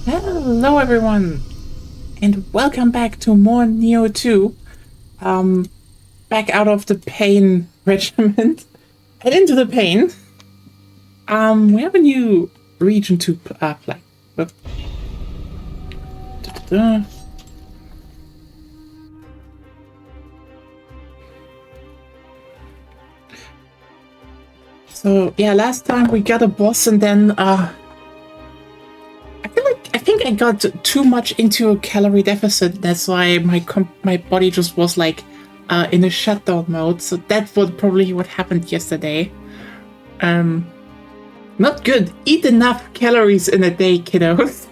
Hello everyone, and welcome back to more Nioh 2. Um, Back out of the pain regiment and into the pain. We have a new region to play. But, da-da-da. So yeah, last time we got a boss, and then I think I got too much into a calorie deficit. That's why my body just was like in a shutdown mode. So that was probably what happened yesterday. Not good. Eat enough calories in a day, kiddos.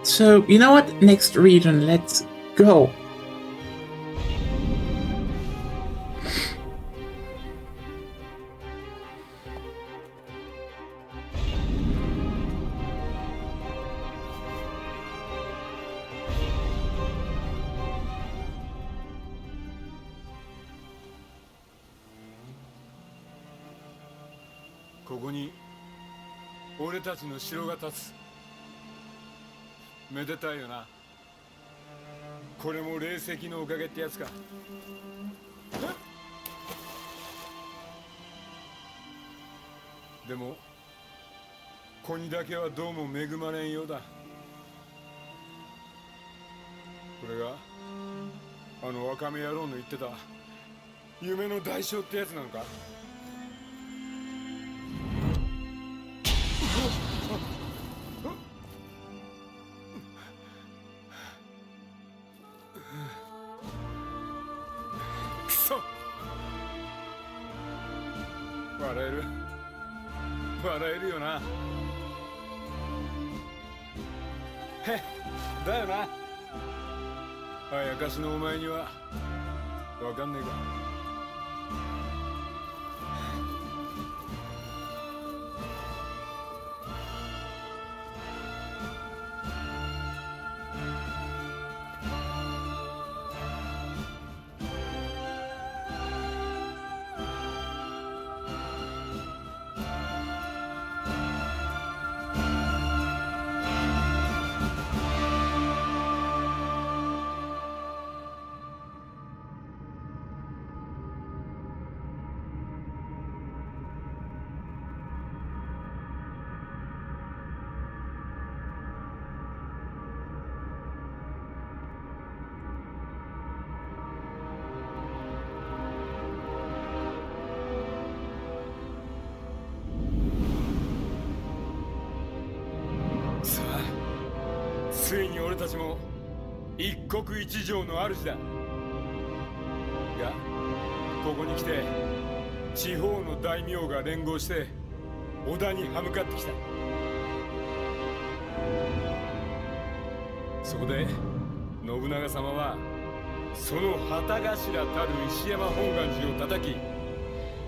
So, you know what? Next region, let's go.ここに俺たちの城が立つ。めでたいよな。これも霊石のおかげってやつか。でも子にだけはどうも恵まれんようだ。これがあのワカメ野郎の言ってた夢の代償ってやつなのか。くそ、笑えるよな。へっだよな。あやかしのお前にはわかんねえか。さあ、ついに俺たちも一国一城の主だ。が、ここに来て地方の大名が連合して織田に歯向かってきた。そこで信長様はその旗頭たる石山本願寺を叩き、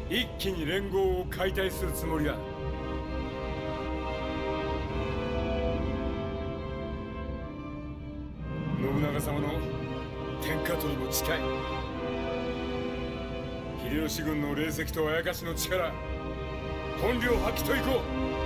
一気に連合を解体するつもりだ。信長様の天下取りも近い。秀吉軍の霊石とあやかしの力、本領発揮といこう。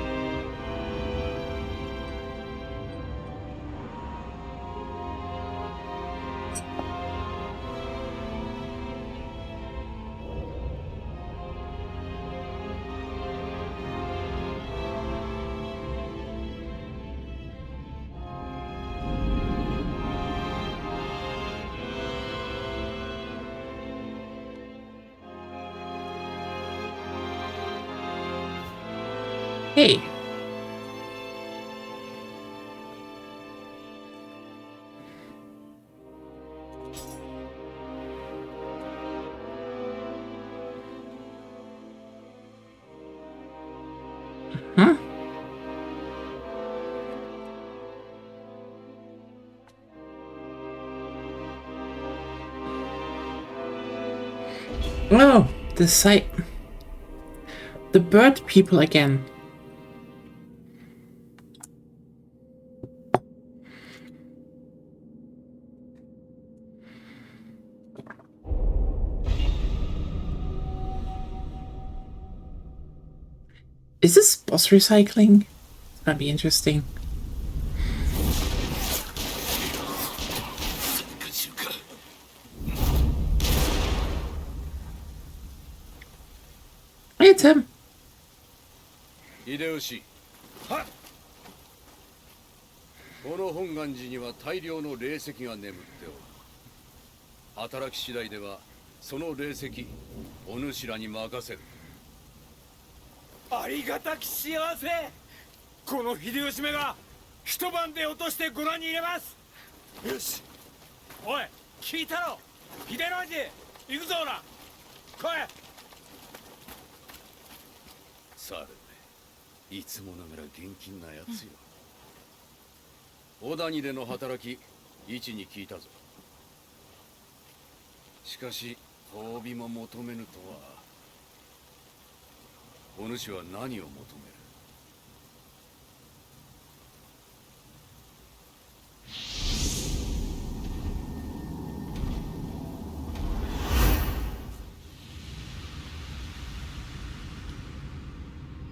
Hey. Huh? Oh, the site. The bird people again. Is this boss recycling? It's gonna be interesting. Hey, Tim. 秀吉、はっ。この本願寺には大量の霊石が眠っておる。働き次第ではその霊石お主らに任せる。ありがたき幸せ。この秀吉めが一晩で落としてご覧に入れます。よし。おい、聞いたろ。秀之行くぞほら。来い。され、いつもながら現金なやつよ。小谷での働き、一に聞いたぞ。しかし、褒美も求めぬとは。お主は何を求める？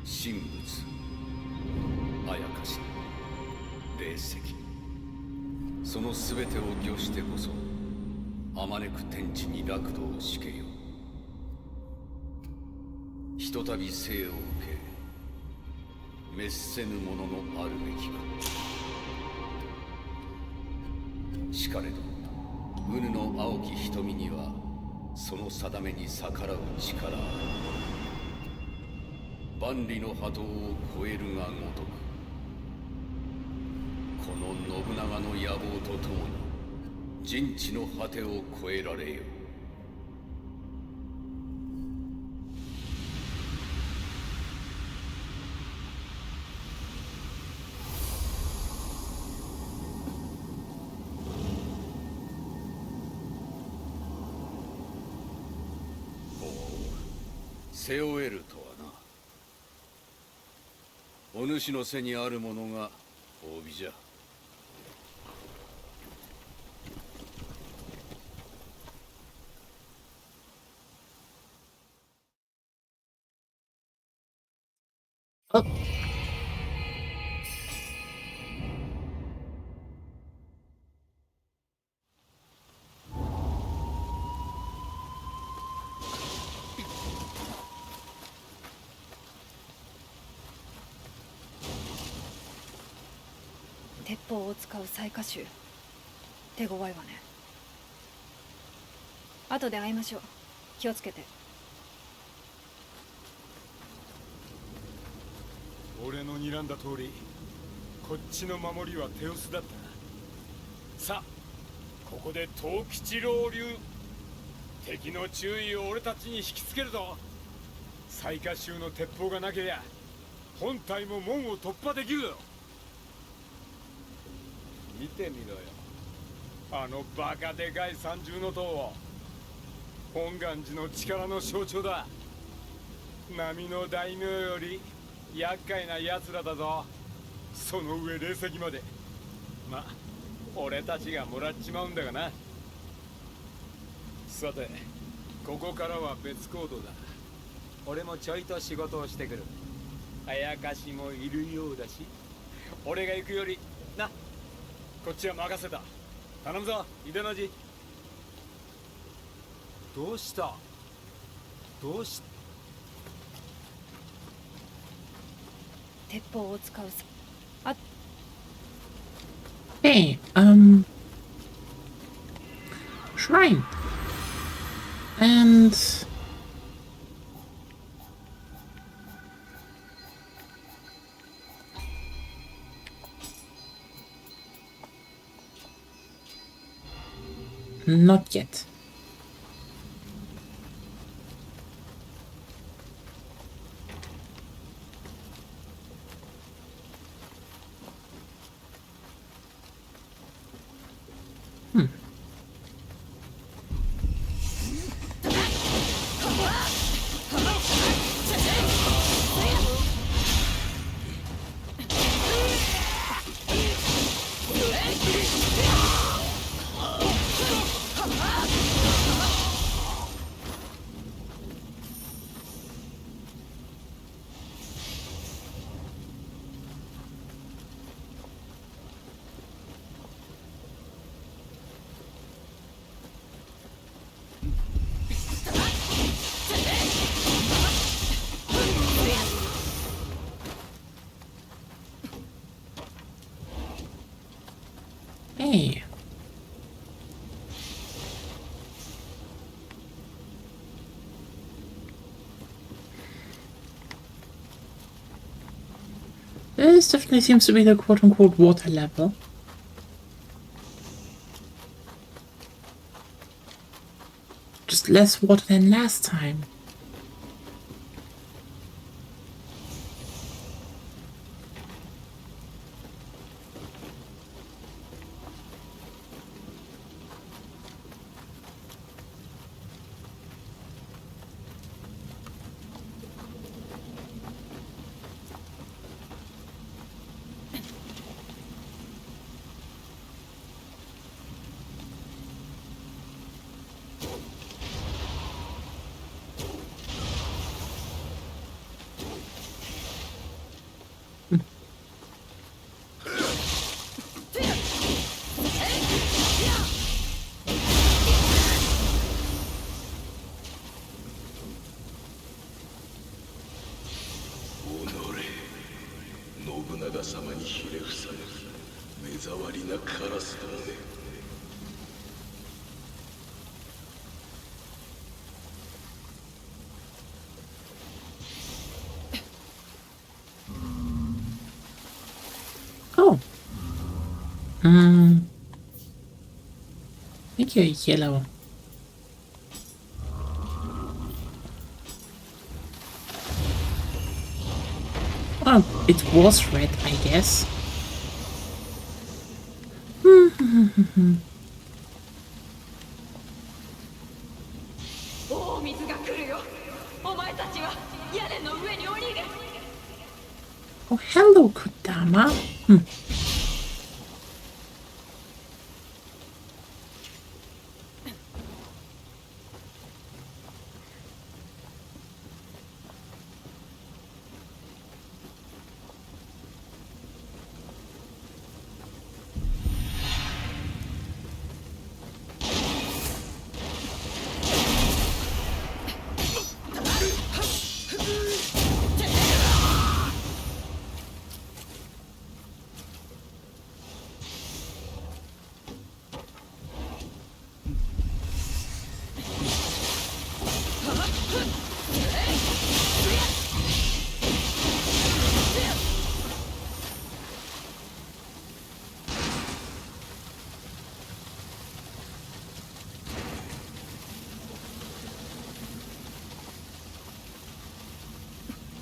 神仏、あやかし、霊石、その全てを御してこそあまねく天地に楽土を敷けよ。ひとたび生を受け滅せぬもののあるべきか。しかれどうぬの青き瞳にはその定めに逆らう力ある。万里の波動を超えるがごとく、この信長の野望とともに人知の果てを超えられよ。背負えるとはな。お主の背にあるものが褒美じゃ。あ、鉄砲を使う雑賀衆、手強いわね。後で会いましょう。気をつけて。俺の睨んだ通り、こっちの守りは手薄だった。さあ、ここで藤吉郎流、敵の注意を俺たちに引きつけるぞ。雑賀衆の鉄砲がなけりゃ本体も門を突破できるよ。見てみろよ、あのバカでかい三重の塔を。本願寺の力の象徴だ。波の大名より厄介な奴らだぞ。その上霊石まで。ま、俺たちがもらっちまうんだがな。さて、ここからは別行動だ。俺もちょいと仕事をしてくる。あやかしもいるようだし、俺が行くよりな。こっちは任せた。頼むぞ、秀之寺。どうした？どうし…鉄砲を使うあ、hey, shrine. And not yet. Hey. This definitely seems to be the quote-unquote water level. Just less water than last time. Oh. I think you're yellow. Oh, it was red, I guess. 大水が来るよ。お前たちは屋根の上に降りる。 Oh, hello, Kodama.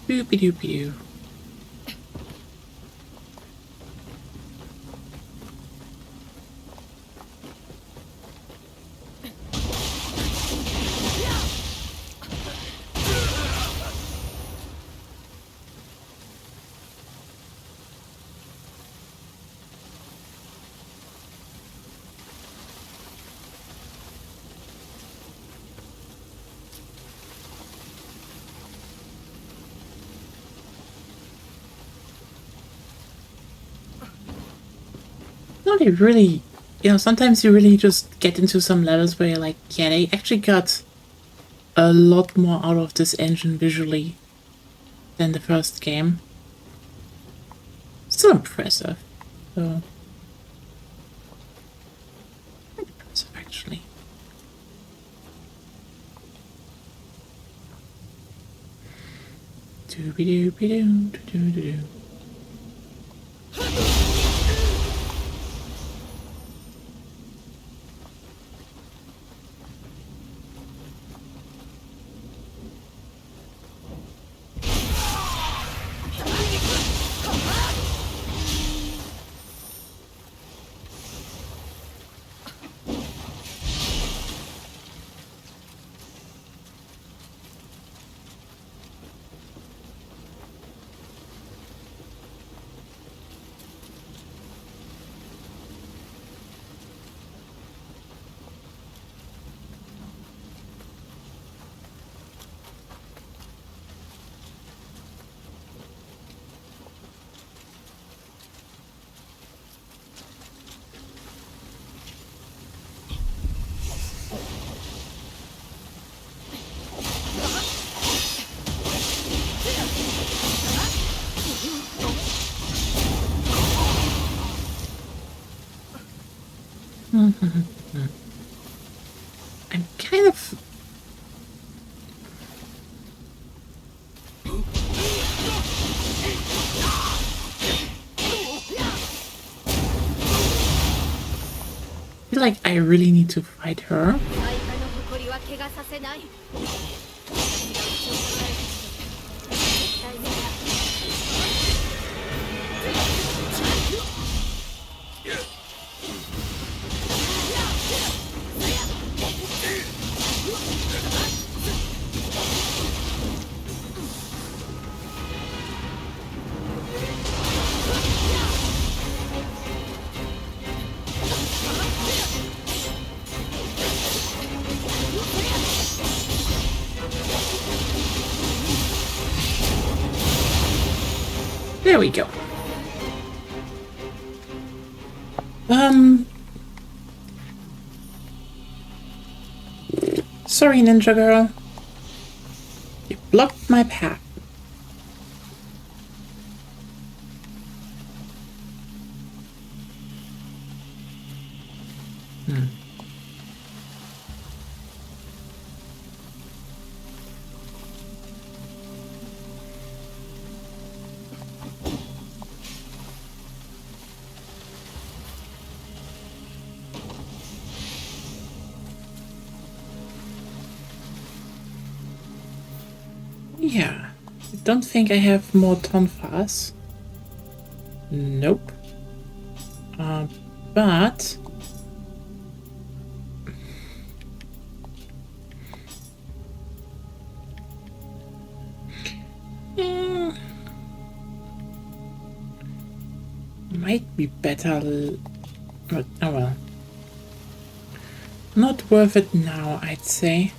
Boopy doopy doo. No, they really, sometimes you really just get into some levels where you're like, yeah, they actually got a lot more out of this engine visually than the first game. Still impressive, though. Quite impressive, actually. Doobie-doobie-doo-doo-doo-doo. I'm kind of... I feel like I really need to fight her. 愛花の誇りは怪我させない。私が口を答えることで絶対にやる。There we go. Sorry, Ninja Girl. You blocked my path. Yeah, I don't think I have more tonfas. Nope. But... might be better... But, oh well. Not worth it now, I'd say.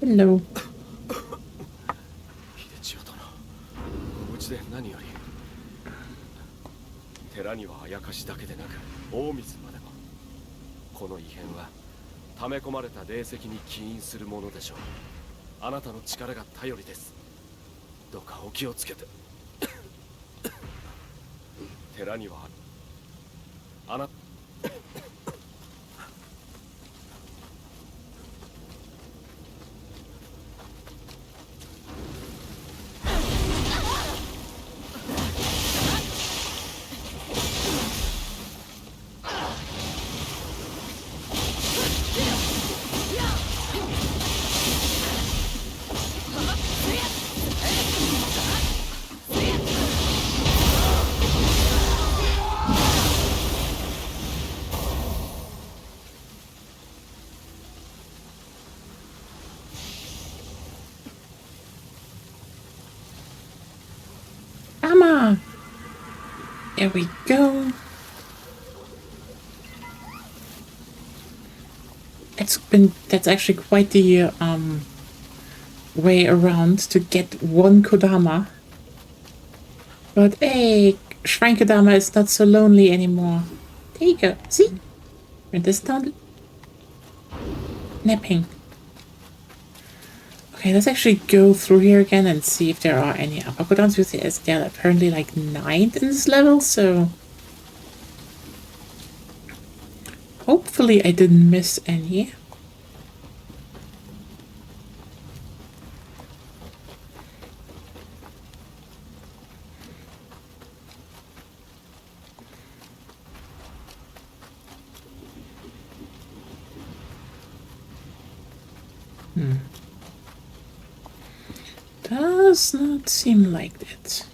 Hello. 秀千代殿、ご無事で何より。寺にはあやかしだけでなく大水までも。この異変は溜め込まれた霊石に起因するものでしょう。あなたの力が頼りです。どうかお気をつけて。寺にはあなた There we go. That's actually quite the way around to get one Kodama. But hey, Shrine Kodama is not so lonely anymore. There you go. See? We're this town napping. Okay, let's actually go through here again and see if there are any upper Kodams, because there are apparently like 9 in this level, so hopefully I didn't miss any. Does not seem like it.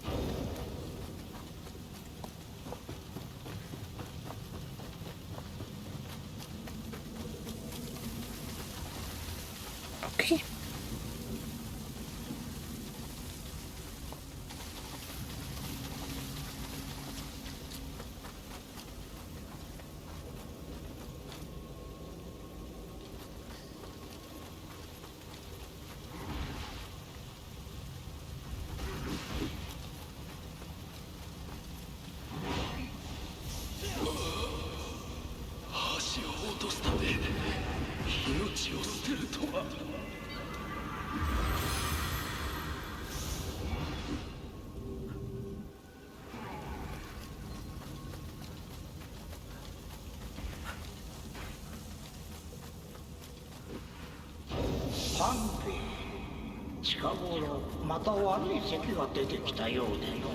とは。パンペイ、近頃また悪い咳が出てきたようでの。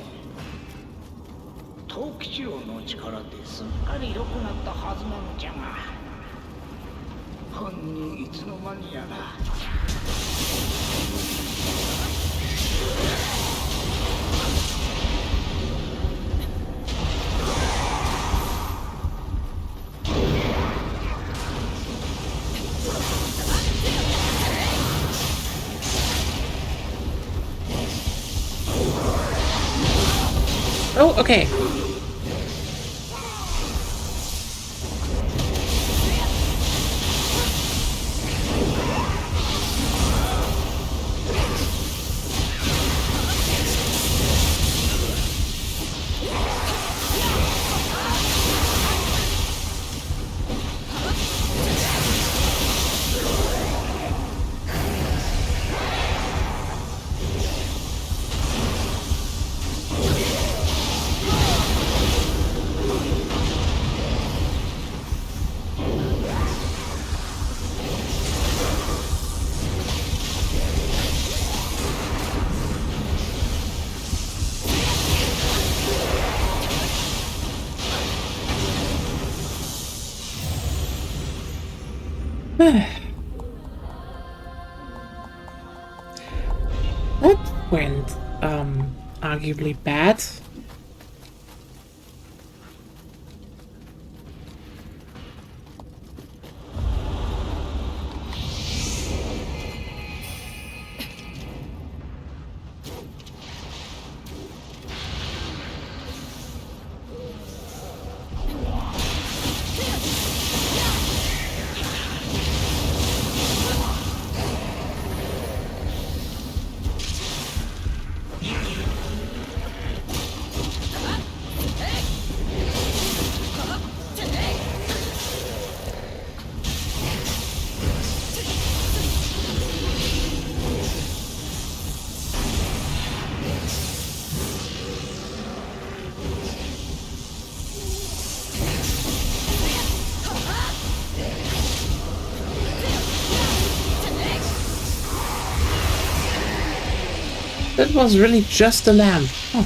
陶器治療の力ですっかり良くなったはずなのじゃが、本人いつの間にやら。Oh, okay. That went, arguably bad. That was really just a lamp. Huh.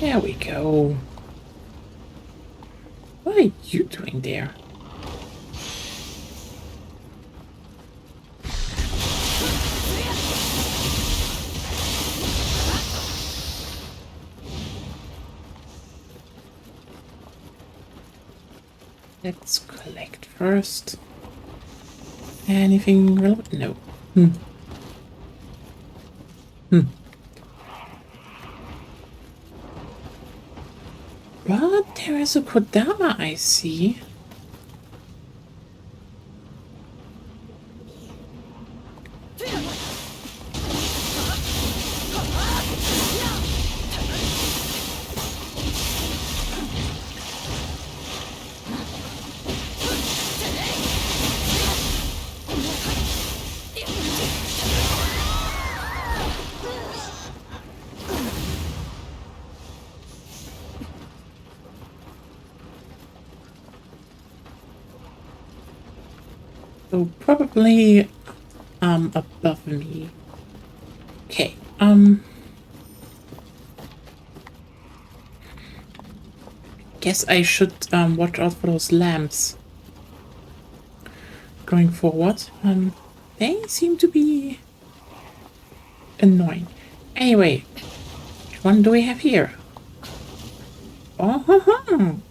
There we go. What are you doing there? Let's collect first. Anything relevant? No. But there is a Kodama, I see. So probably above me. Okay, guess I should watch out for those lamps going forward. They seem to be annoying. Anyway, which one do we have here? Oh,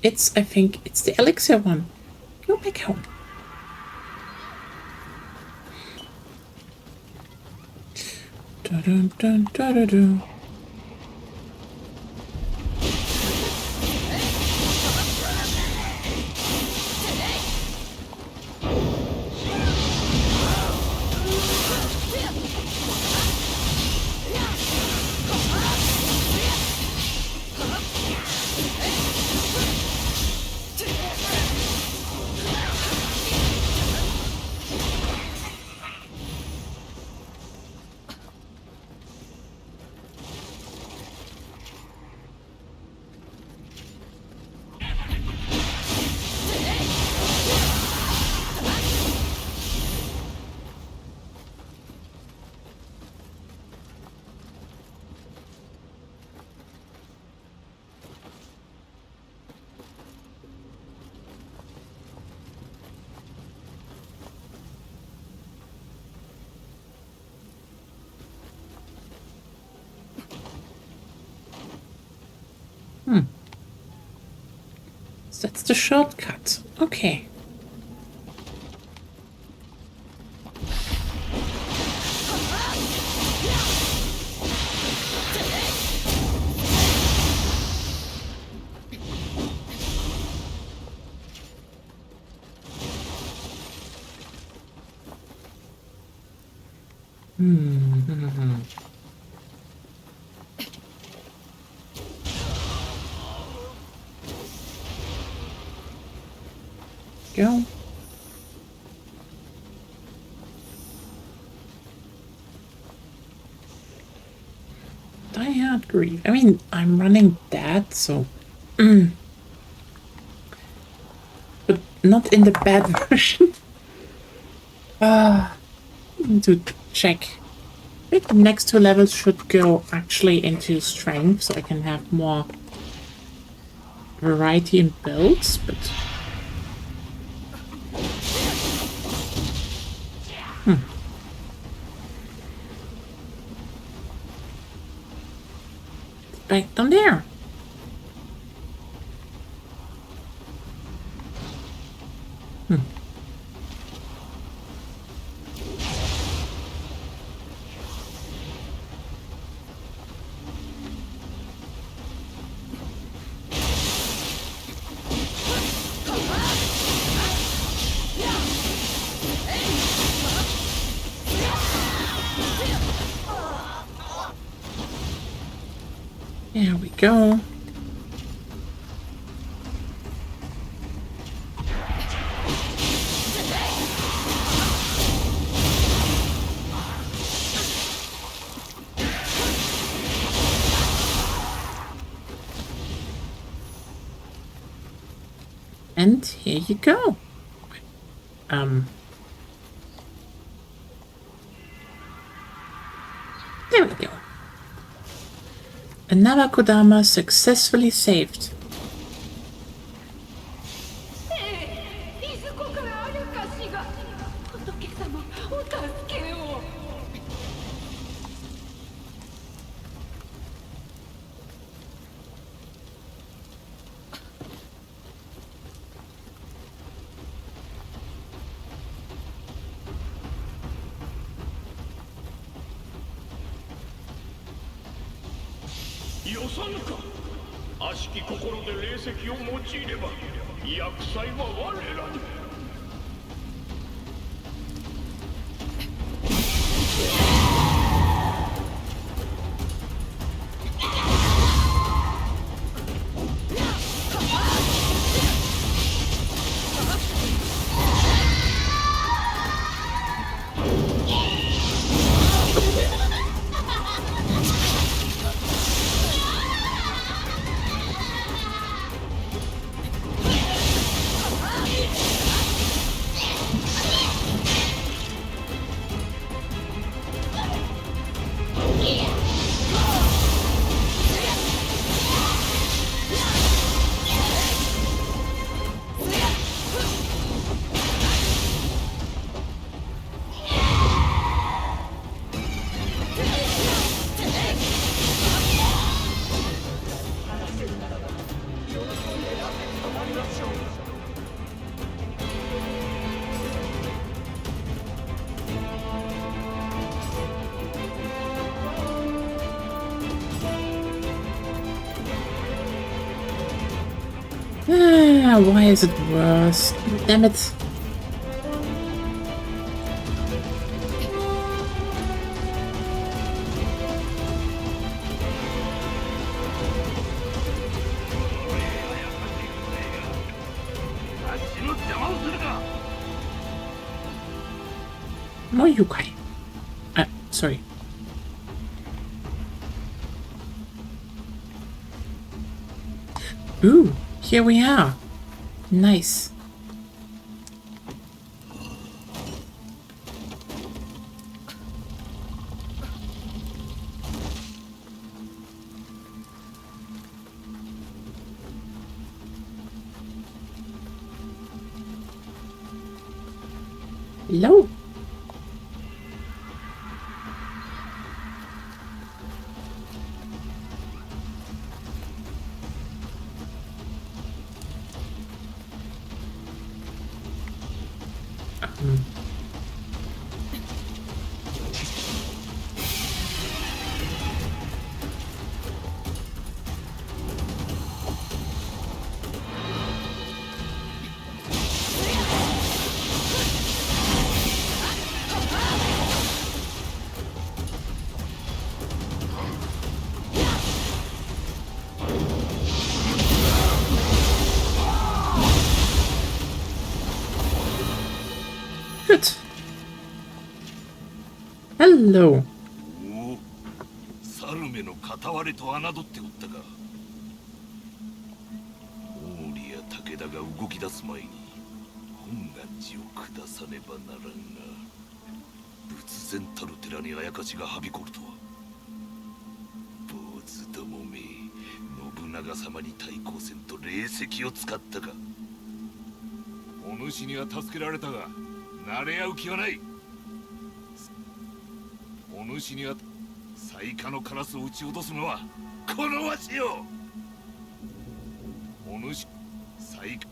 I think it's the elixir one. Go back home. Dun, dun, dun, dun, dun, dun. So that's the shortcut. Okay. Go. Diehard grief. I mean, I'm running that, so... But not in the bad version. Need to check. I think the next 2 levels should go actually into strength, so I can have more variety in builds, but... Back down there. There we go. And here you go. There we go. Another Kodama successfully saved. いずこからあるかしが仏様お助けを。よさぬか。悪しき心で霊石を用いれば厄災は我らに。Yeah, why is it worse? Damn it. No, Yukai. Sorry. Ooh, here we are. Nice. Hello. Good. Hello. おお、サルメの片割れと侮っておったか。毛利や武田が動き出す前に本願寺を下さねばならんが、仏前たる寺にあやかしがはびこるとは。坊主どもめ、信長様に対抗せんと霊石を使ったか。お主には助けられたが、慣れ合う気はない。お主には最下のカラスを撃ち落とすのはこのわしよ。お主最下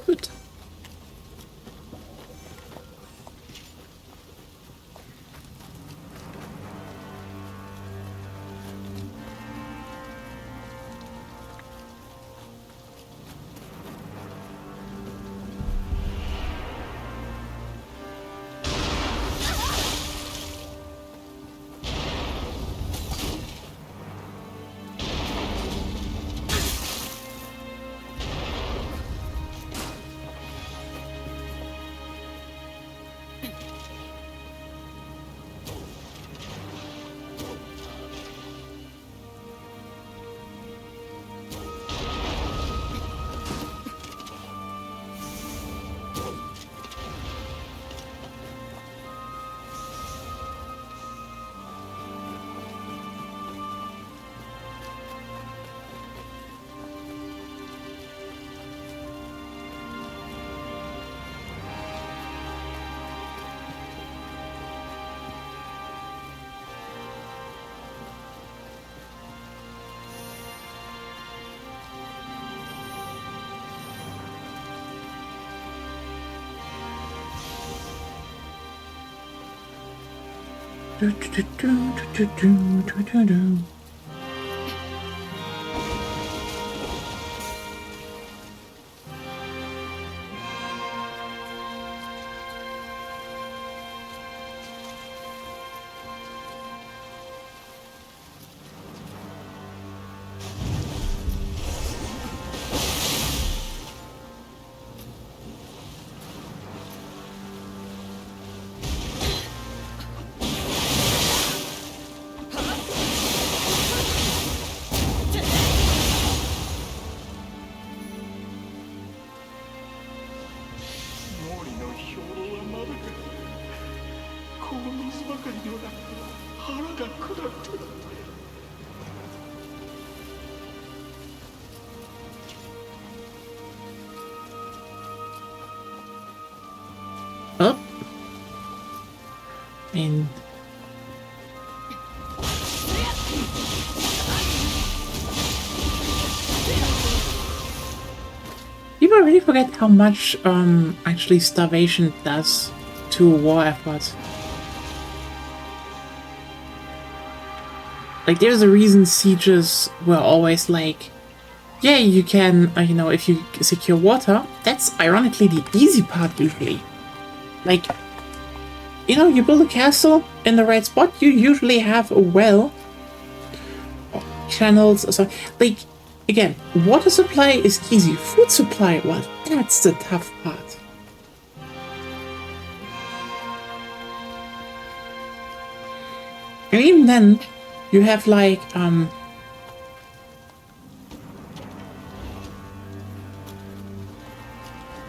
Gut. Do, do, do, do, do, do, do, do. からって。Oh. And people really forget how much actually starvation does to war efforts. Like, there's a reason sieges were always like, yeah, you can, you know, if you secure water, that's ironically the easy part usually. Like, you know, you build a castle in the right spot, you usually have a well, or channels, so, like, again, water supply is easy, food supply, well, that's the tough part. And even then, you have like,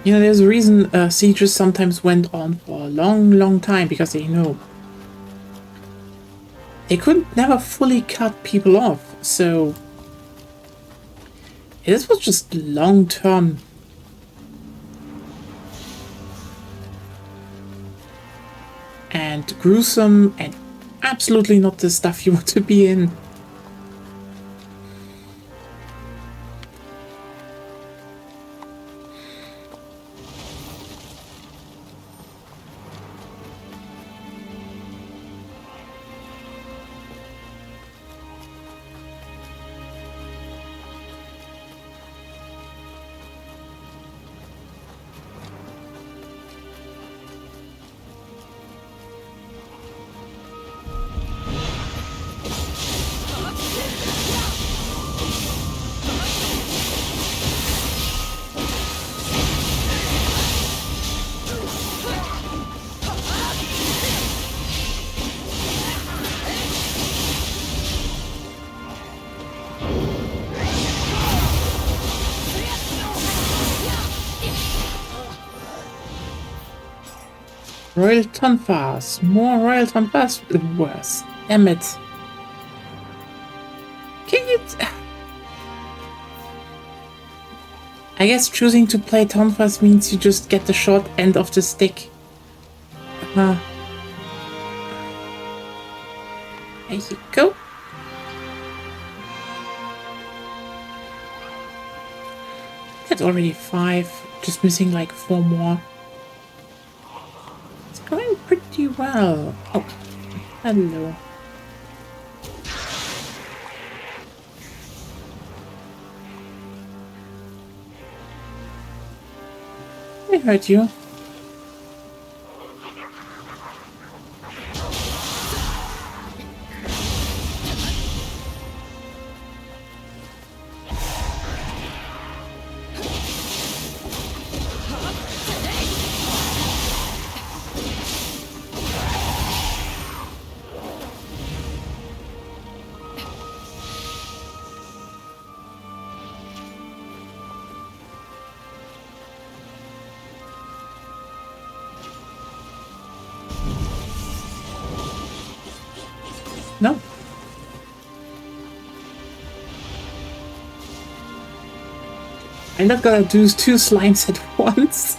you know, there's a reason sieges sometimes went on for a long time, because they know they couldn't never fully cut people off, so this was just long-term. And gruesome, and absolutely not the stuff you want to be in. Royal Tonfas. More Royal Tonfas. Worse. Damn it. Can you... I guess choosing to play Tonfas means you just get the short end of the stick. There you go. That's already 5. Just missing like 4 more. Going pretty well. Oh, hello. I heard you. No. I'm not gonna do 2 slimes at once.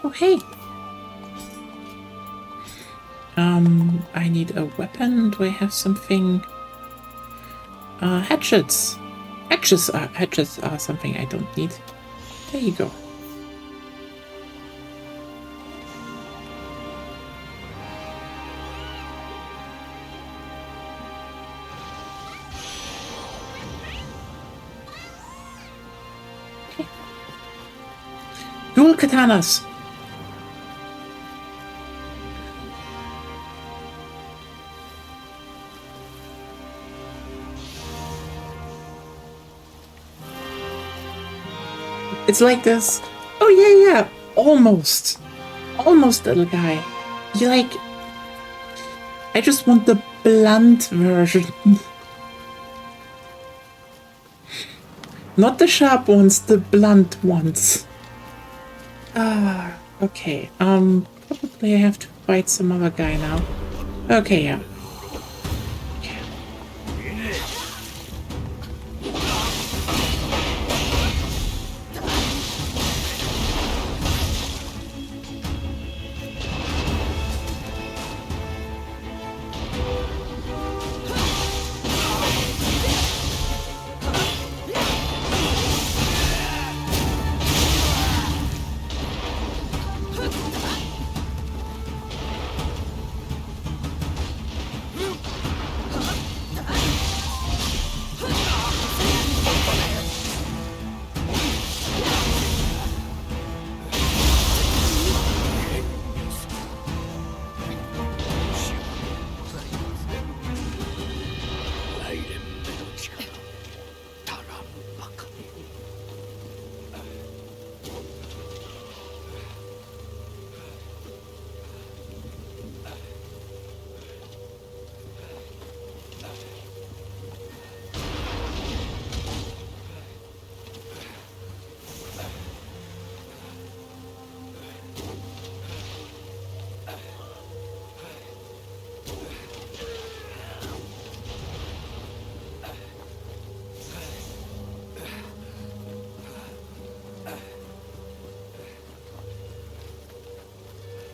Oh, hey. I need a weapon. Do I have something? Hatchets. Hatchets are something I don't need. There you go. Okay. Dual katanas. It's like this. Oh, yeah. Almost. Almost, little guy. You like... I just want the blunt version. Not the sharp ones, the blunt ones. Ah, okay. Probably I have to fight some other guy now. Okay, yeah.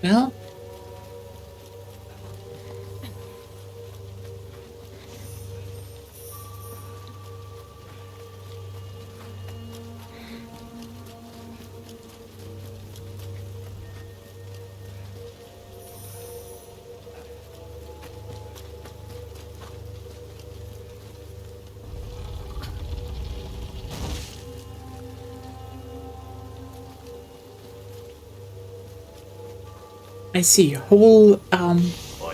Well, I see whole あ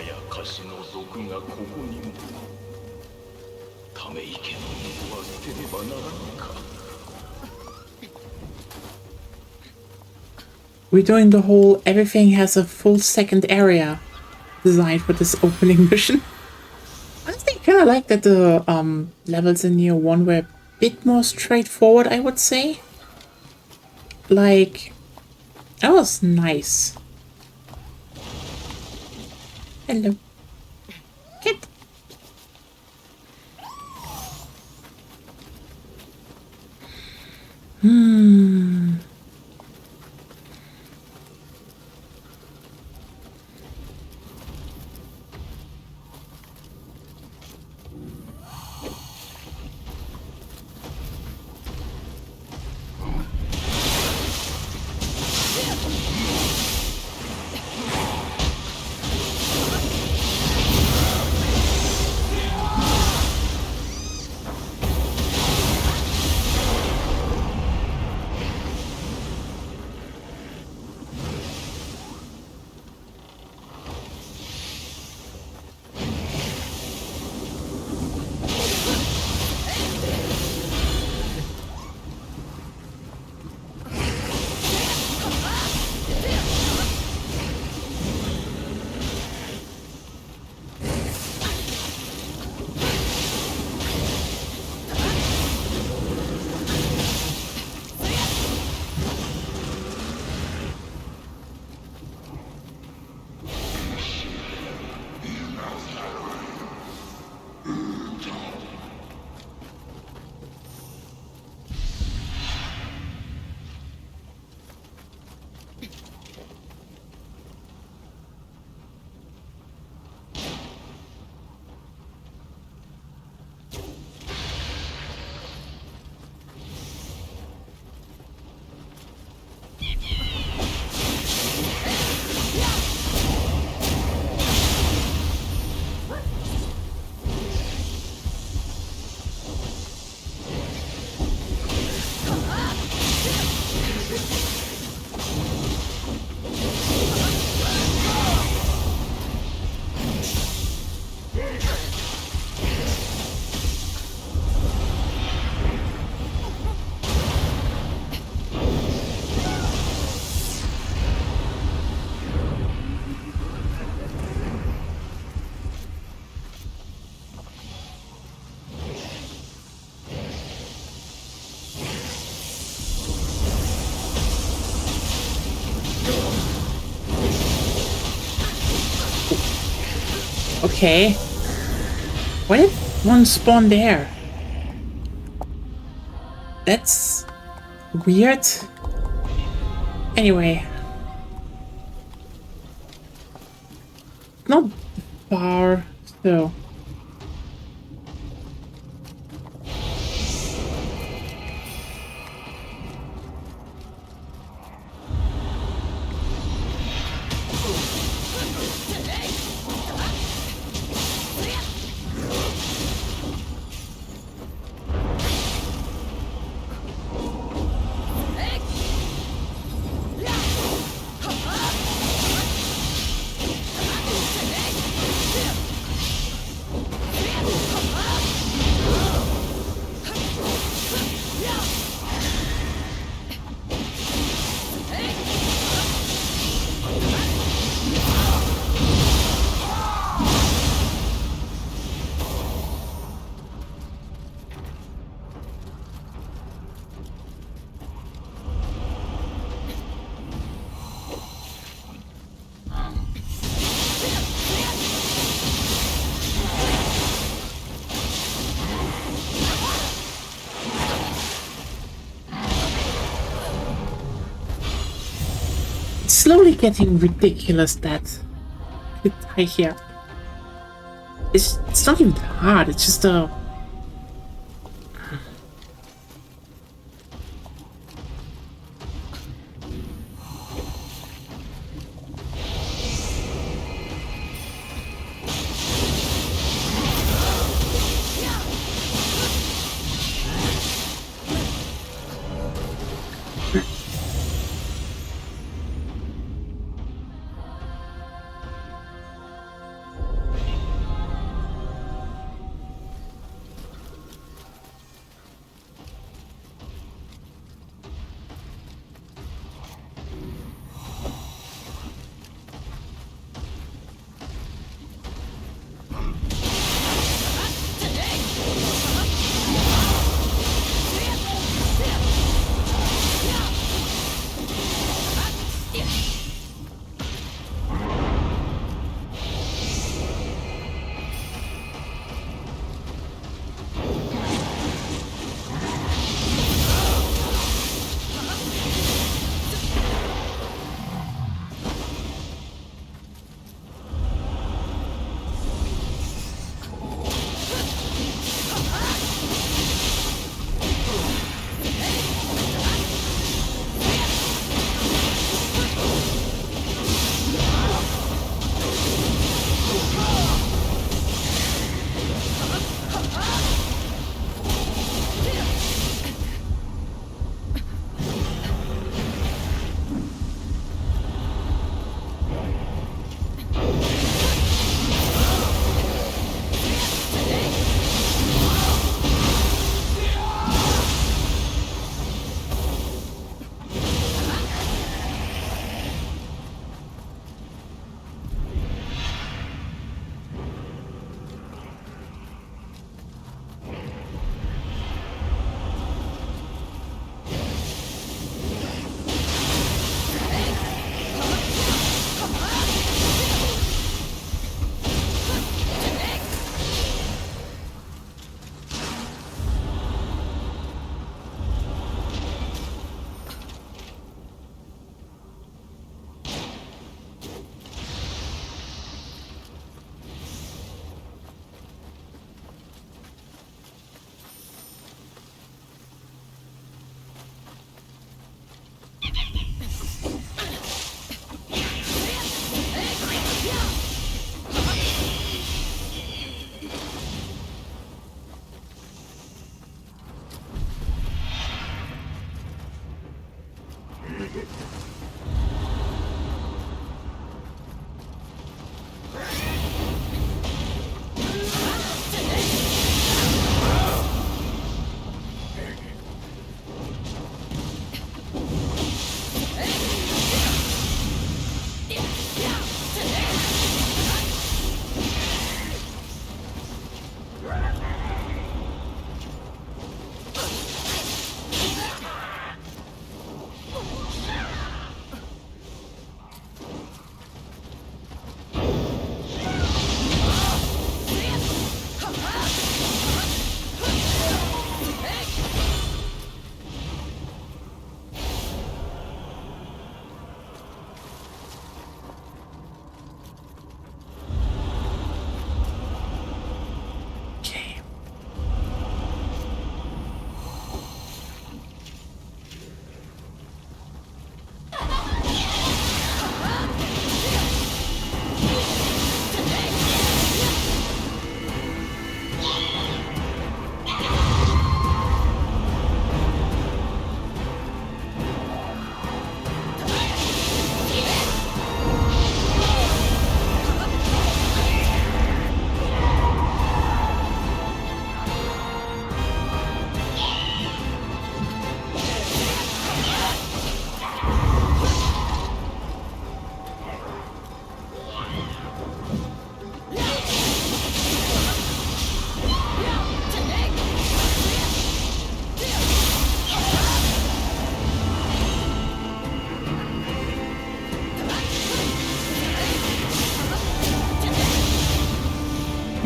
やかしの毒がここにも。ため池の水は捨てねばならぬか。we're doing the whole everything has a full second area designed for this opening mission. Honestly, I kind of like that the levels in Nioh 1 were a bit more straightforward, I would say. Like, that was nice. Hello. Kid. Okay. Why did one spawn there? That's weird. Anyway. Not far, so. It's slowly getting ridiculous that the die here. It's not even hard, it's just a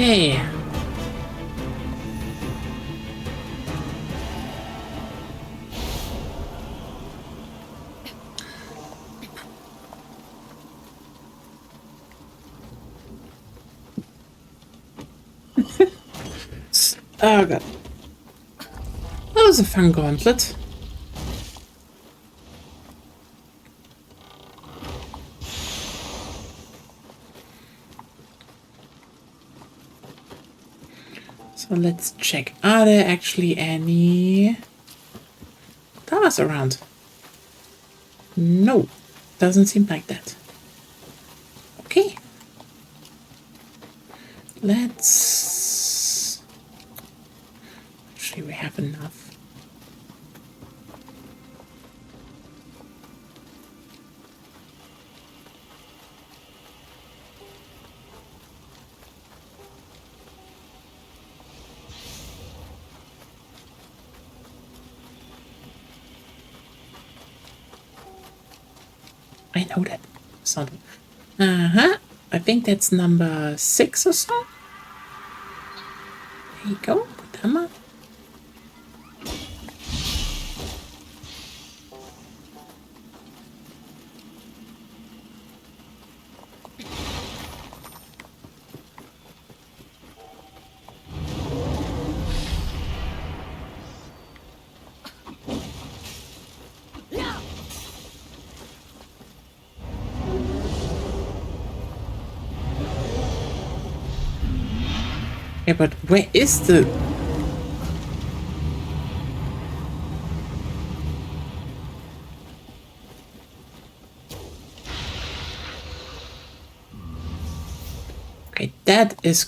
Okay. Oh god. That was a fun gauntlet. So let's check. Are there actually any cars around? No. Doesn't seem like that. Okay. Let's... Actually, we have enough. I know that. Something. Uh-huh. I think that's number 6 or so. There you go. Good hammer. Yeah, but where is the... Okay, that is...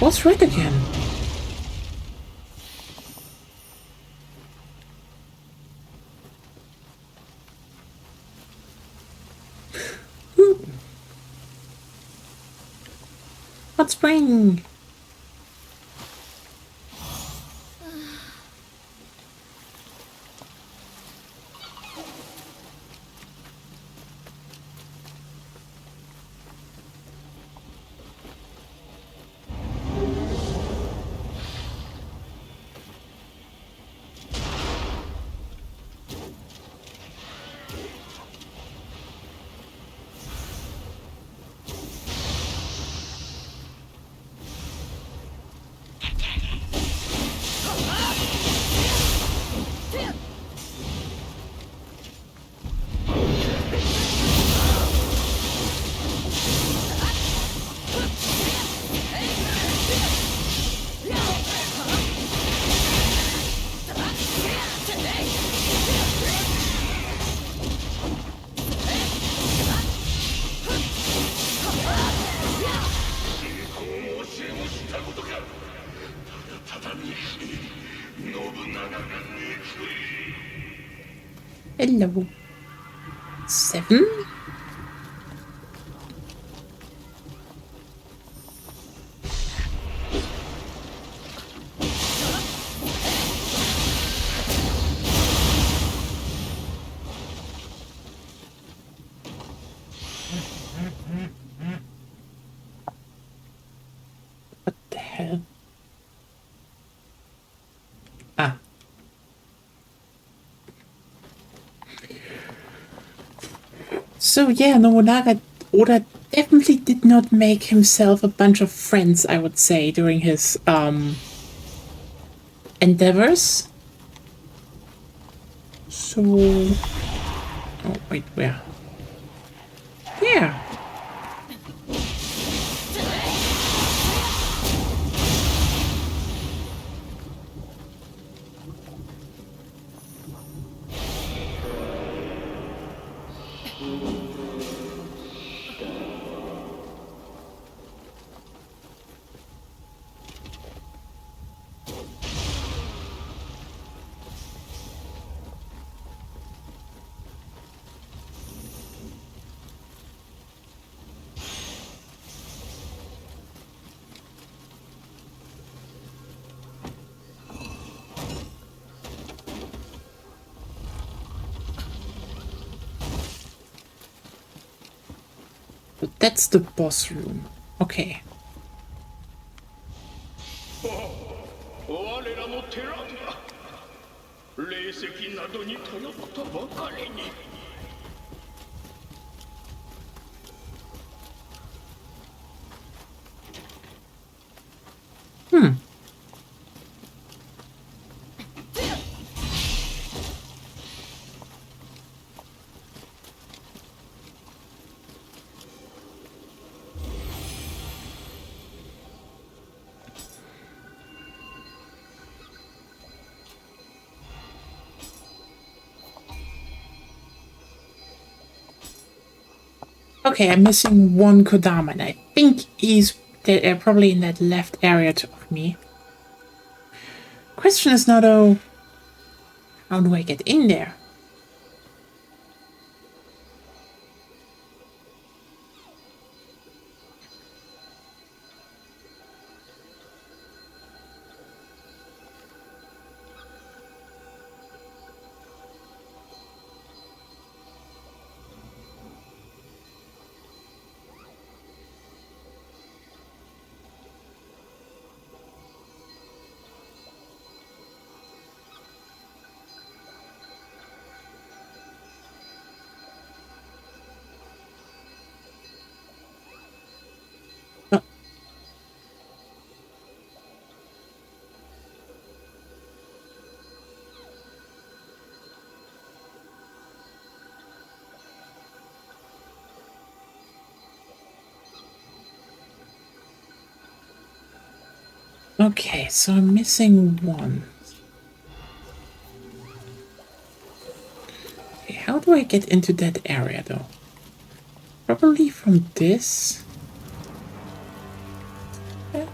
What's red again? What's spring? Hello. 7? What the hell? Ah. So yeah, Nobunaga Oda definitely did not make himself a bunch of friends, I would say, during his endeavors. So... Oh, wait, where? Yeah. that's the boss room. Okay. 我らの寺が霊石などに頼ったばかりに。Okay, I'm missing one Kodama, and I think he's probably in that left area of me. Question is now though, how do I get in there? Okay, so I'm missing one. Okay, how do I get into that area though? Probably from this. Yeah.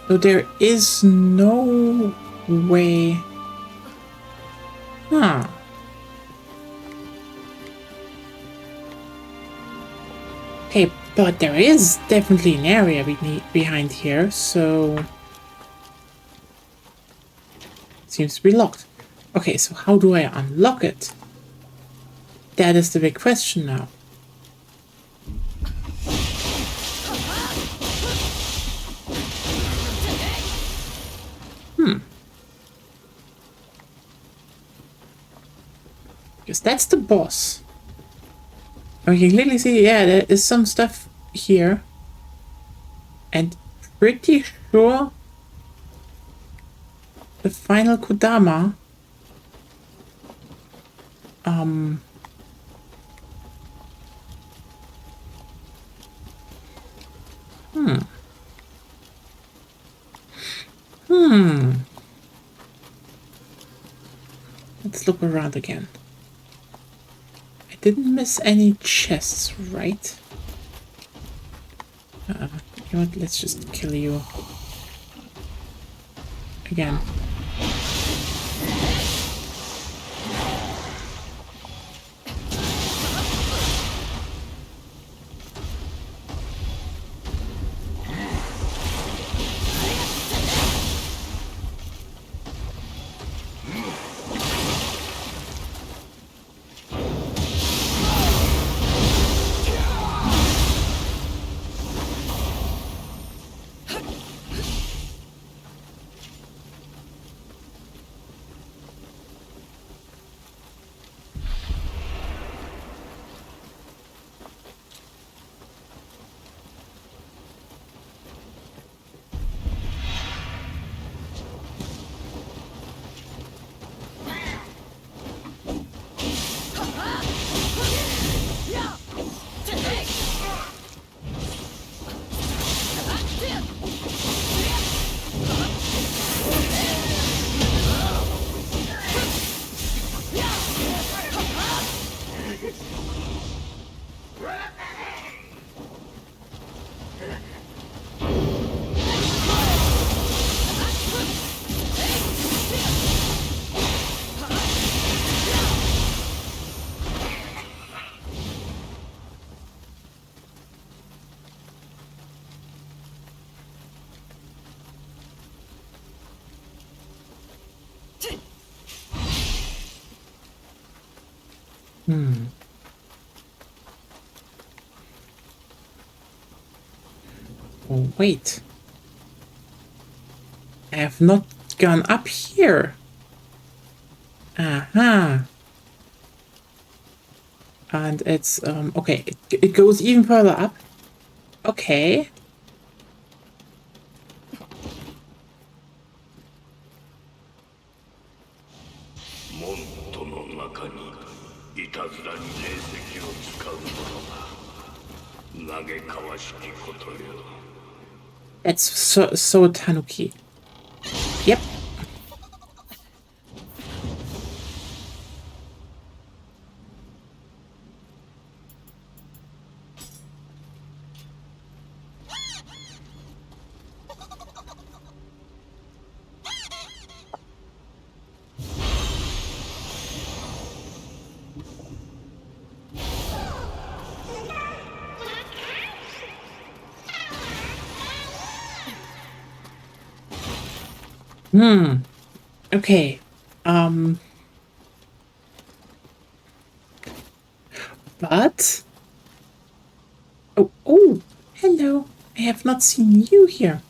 So there is no way. Huh. Okay, but there is definitely an area behind here, so seems to be locked. Okay, so how do I unlock it? That is the big question now. Because that's the boss. And we can clearly see, yeah, there is some stuff here. And pretty sure the final Kodama Let's look around again. I didn't miss any chests, right? You know what? Let's just kill you again. Oh, wait. I have not gone up here. Aha. And it's, okay, it goes even further up. Okay. モントの中にいたずらに霊石を使うものが嘆かわしきことよ。 That's so Tanuki. Yep. Okay. But... Oh, hello. I have not seen you here.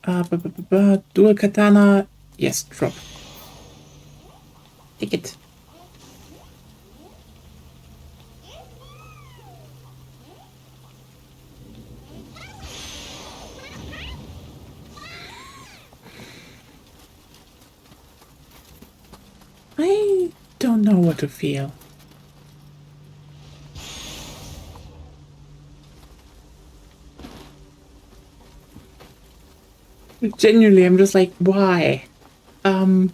Dual katana. Yes, drop. Take it. I don't know what to feel. Genuinely, I'm just like, why? Huh.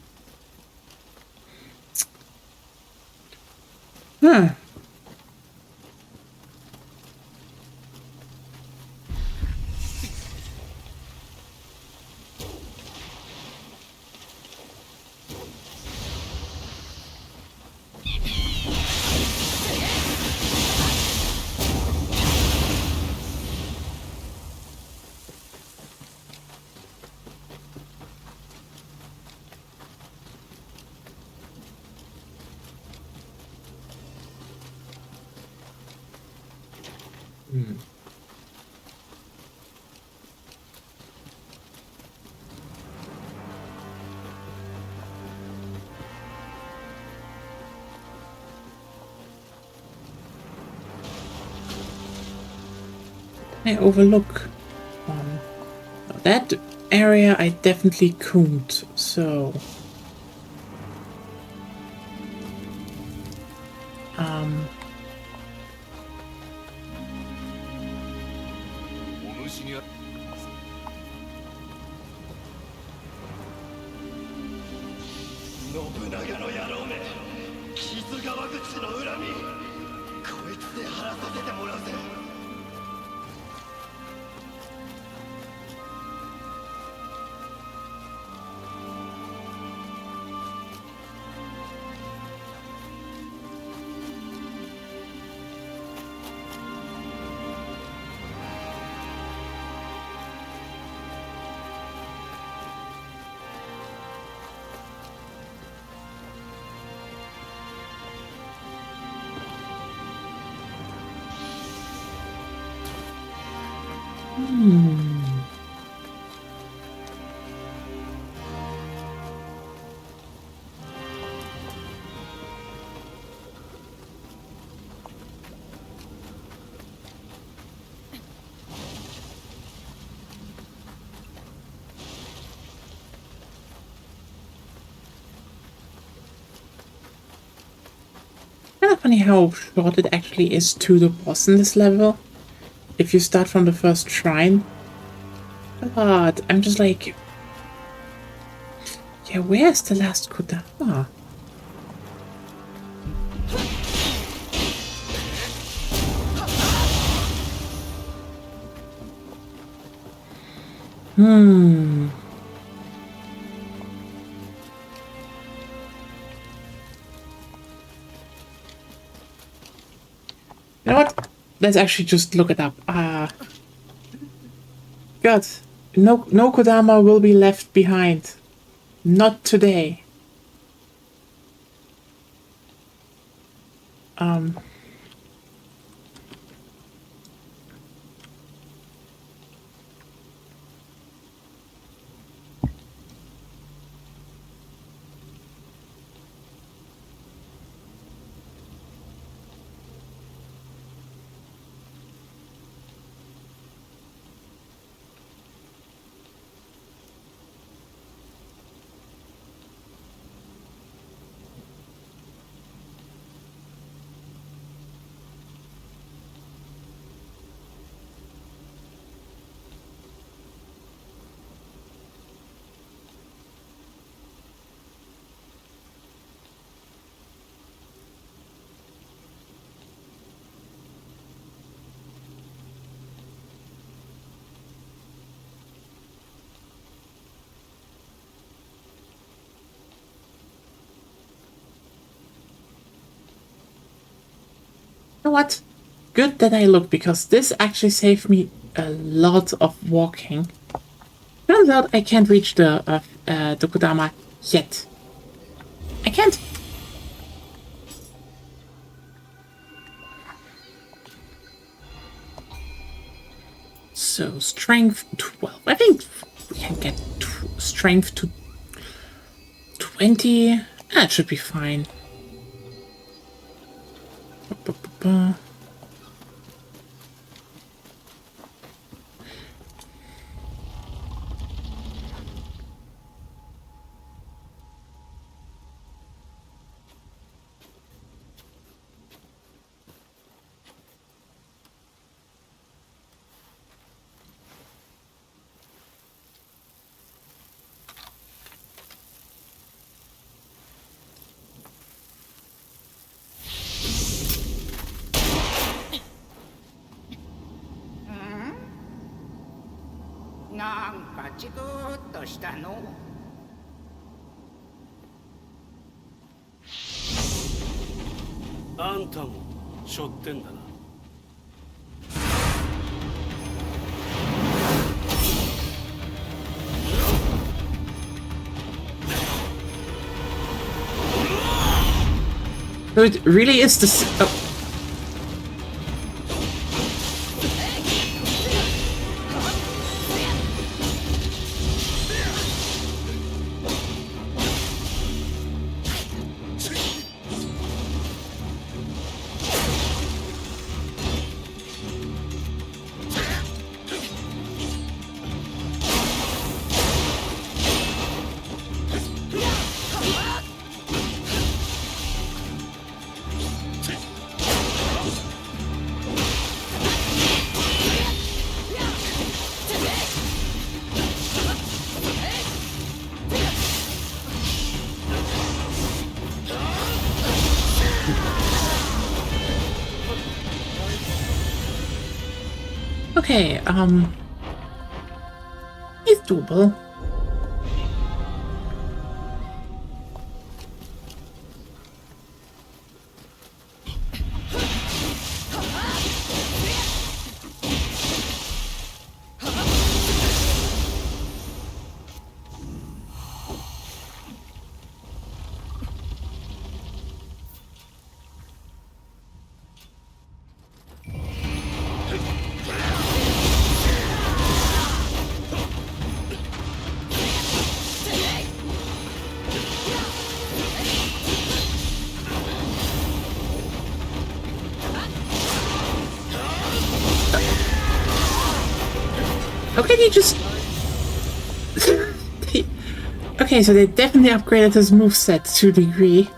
I overlook that area. I definitely couldn't, so kind of funny how short it actually is to the boss in this level. If you start from the first shrine. But I'm just like, yeah, where's the last Kodama? You know what? Let's actually just look it up. God, no Kodama will be left behind. Not today. Um, you know what? Good that I looked, because this actually saved me a lot of walking. Turns out I can't reach the Kodama yet. I can't. So strength 12. I think we can get strength to 20. That should be fine.なんかチクッとしたの。あんたもしょってんだな。So it really is this. Oh. Okay, it's doable. How can you just... Okay, so they definitely upgraded his moveset to a degree.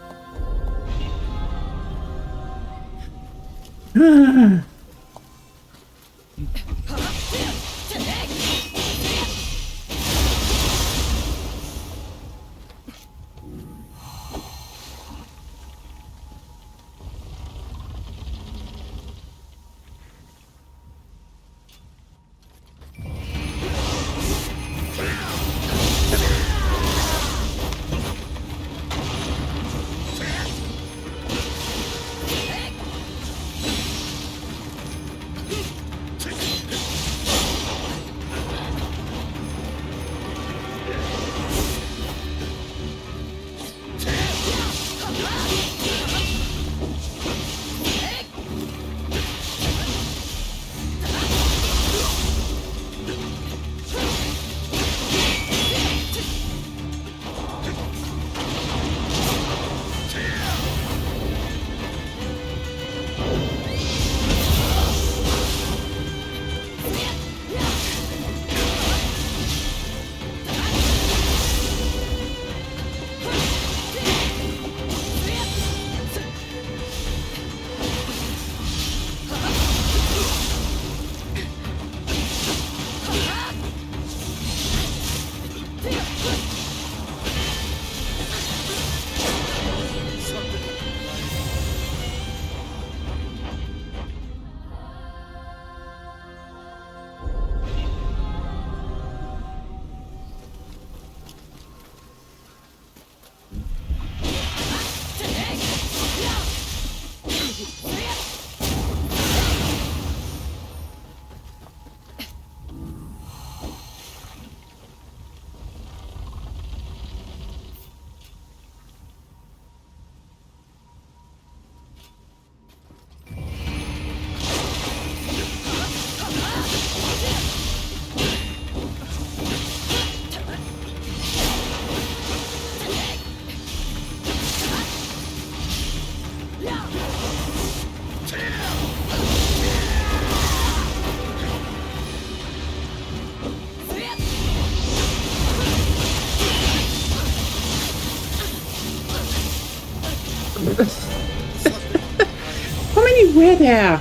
How many were there?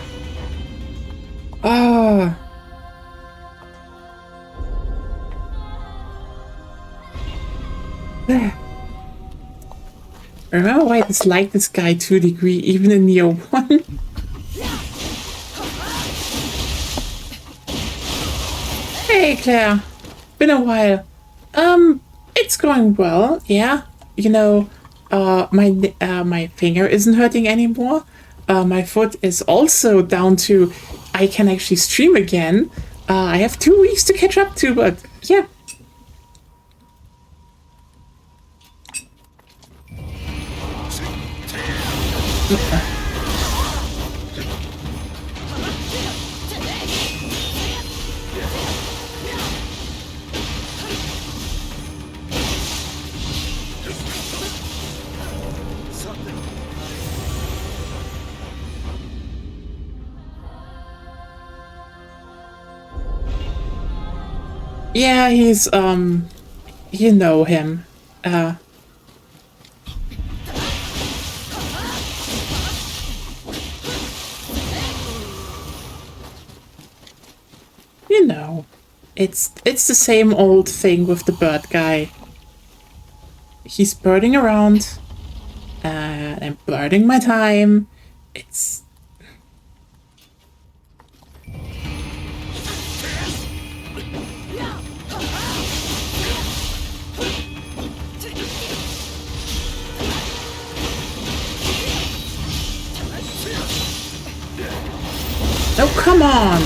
Ah. Remember why I dislike this guy to a degree, even in Nioh 1? Hey, Claire. Been a while. It's going well, yeah. You know, my finger isn't hurting anymore. My foot is also down to I can actually stream again. I have 2 weeks to catch up to, but yeah. Yeah, he's, you know him. You know, it's the same old thing with the bird guy. He's birding around, and I'm birding my time. It's... Oh, come on!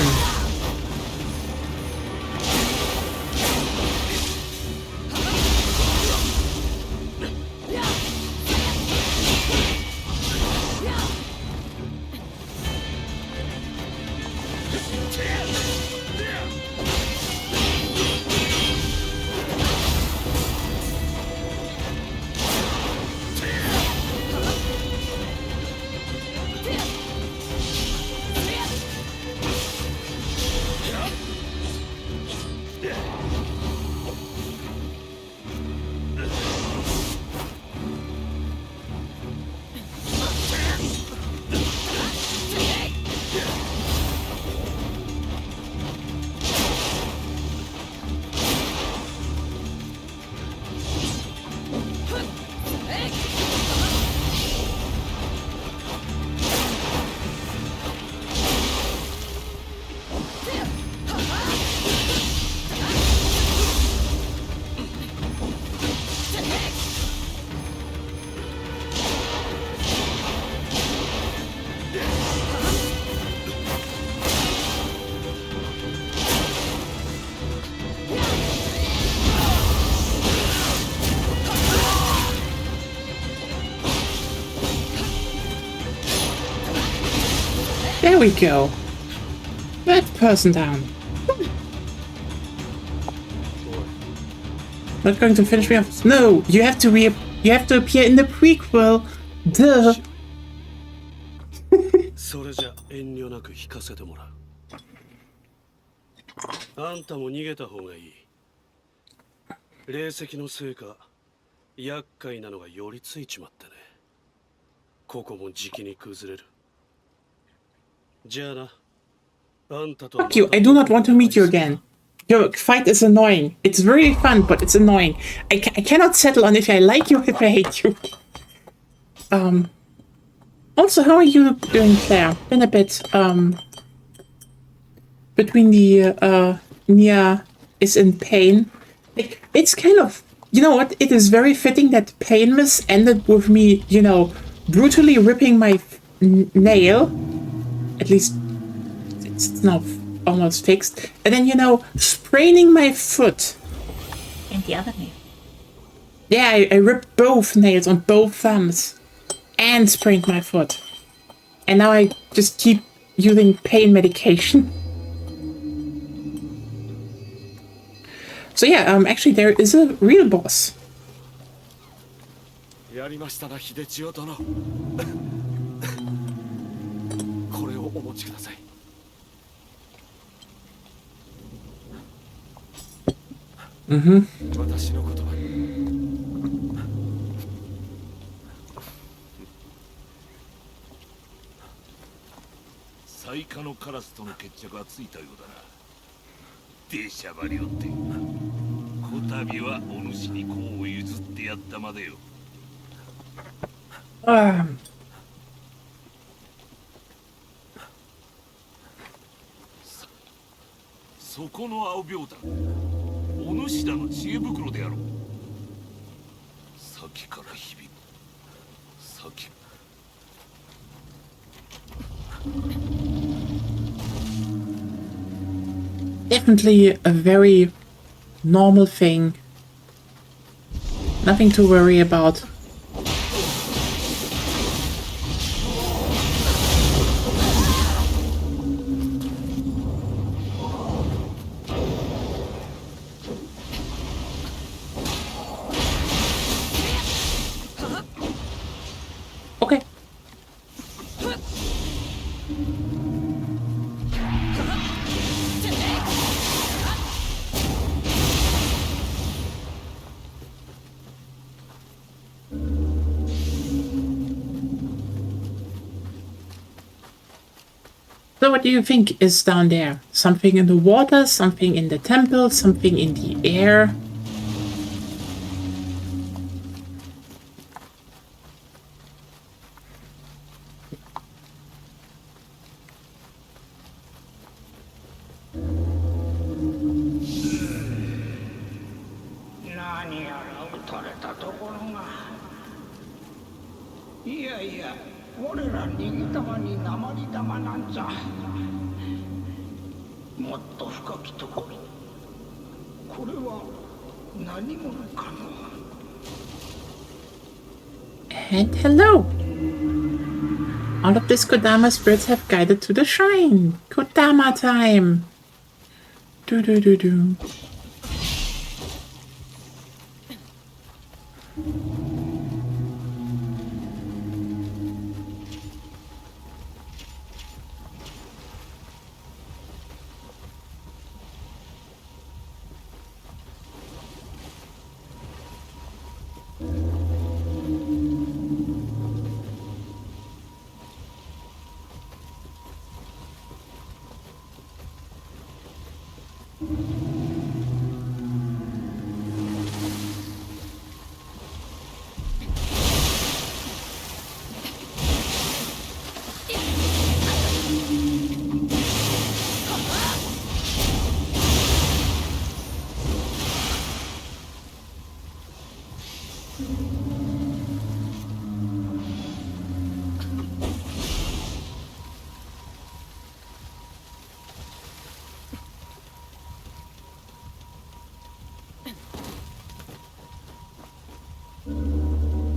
There we go. That person down. Not going to finish me off. No, you have to appear in the prequel. Duh. それじゃ遠慮なく引かせてもらう。あんたも逃げた方がいい。霊石のせいか、厄介なのが寄りついちまってね。ここもじきに崩れる。じゃあな。あんたと。Fuck you! I do not want to meet you again. Your fight is annoying. It's very fun, but it's annoying. I cannot settle on if I like you or if I hate you. Also, how are you doing, Claire? Been a bit, between the, Nia is in pain. Like, it's kind of, you know what? It is very fitting that Pain Miss ended with me, you know, brutally ripping my nail. At least, it's now almost fixed. And then, you know, spraining my foot. And the other nail. Yeah, I ripped both nails on both thumbs. And sprained my foot. And now I just keep using pain medication. So yeah, actually there is a real boss. やりましたな、秀千代殿。これをお持ちください。私のことは。対価のカラスとの決着がついたようだな。でしゃばりおって。こたびはお主に子を譲ってやったまでよ。そこの青病団、お主らの知恵袋であろう。さっきから響く。さっき。Definitely a very normal thing. Nothing to worry about. Okay. So what do you think is down there? Something in the water, something in the temple, something in the air? And hello! All of these Kodama spirits have guided to the shrine! Kodama time! Do do do do.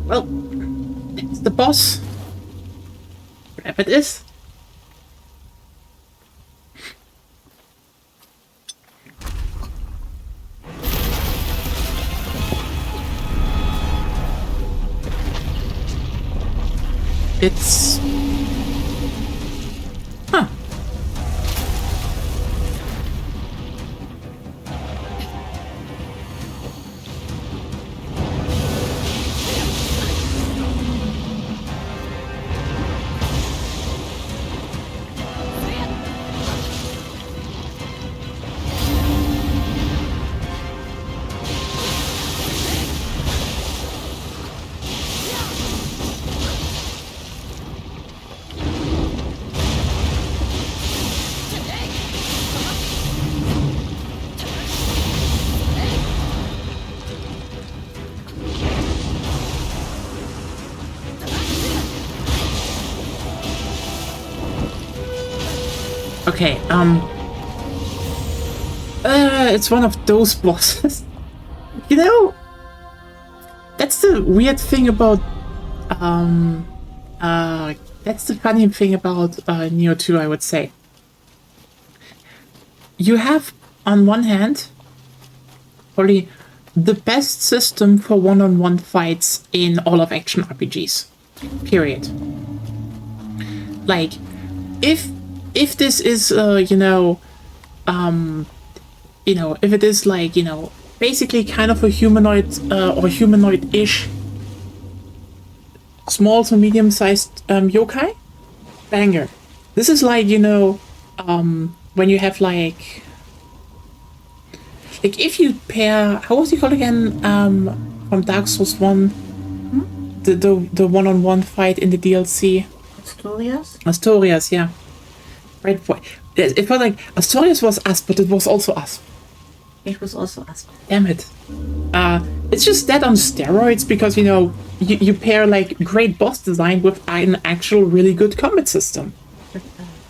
Well, it's the boss. Whatever it is. It's... Huh. Okay, it's one of those bosses. You know, that's the weird thing about, that's the funny thing about, Nioh 2, I would say. You have, on one hand, probably the best system for one-on-one fights in all of action RPGs. Period. Like, if this is, if it is like, basically kind of a humanoid, or humanoid-ish, small to medium-sized, yokai, banger. This is like, you know, when you have like if you pair, how was he called again? From Dark Souls 1, the one-on-one fight in the DLC. Asturias? Asturias, yeah. Right. It felt like Asturias was us, but it was also us. It was also us. Damn it. It's just that on steroids because, you know, you pair like great boss design with an actual really good combat system.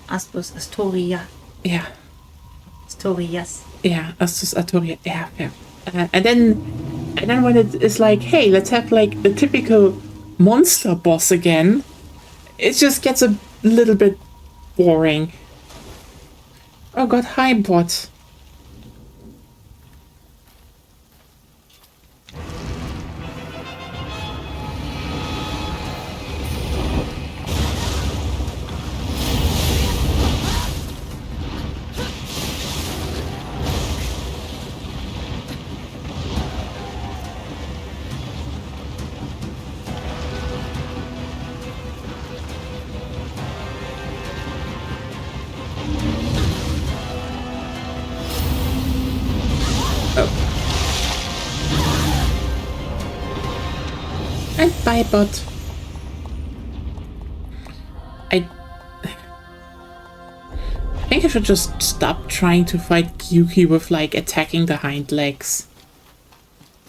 Us was Astoria. Yeah. Astorias. Yeah, Astoria. Yeah, yeah. And then when it is like, hey, let's have like the typical monster boss again, it just gets a little bit boring. Oh god, hi bot. And bye bot. I think I should just stop trying to fight Gyuki with like attacking the hind legs.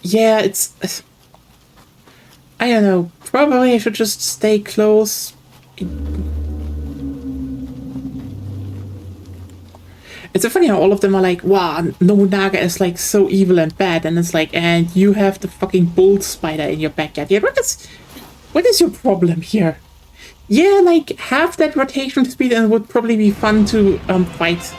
Yeah, it's I don't know. Probably I should just stay close. It's so funny how all of them are like, wow, Nobunaga is like so evil and bad, and it's like, and you have the fucking bull spider in your backyard. Yeah, what is your problem here? Yeah, like half that rotation speed and it would probably be fun to fight.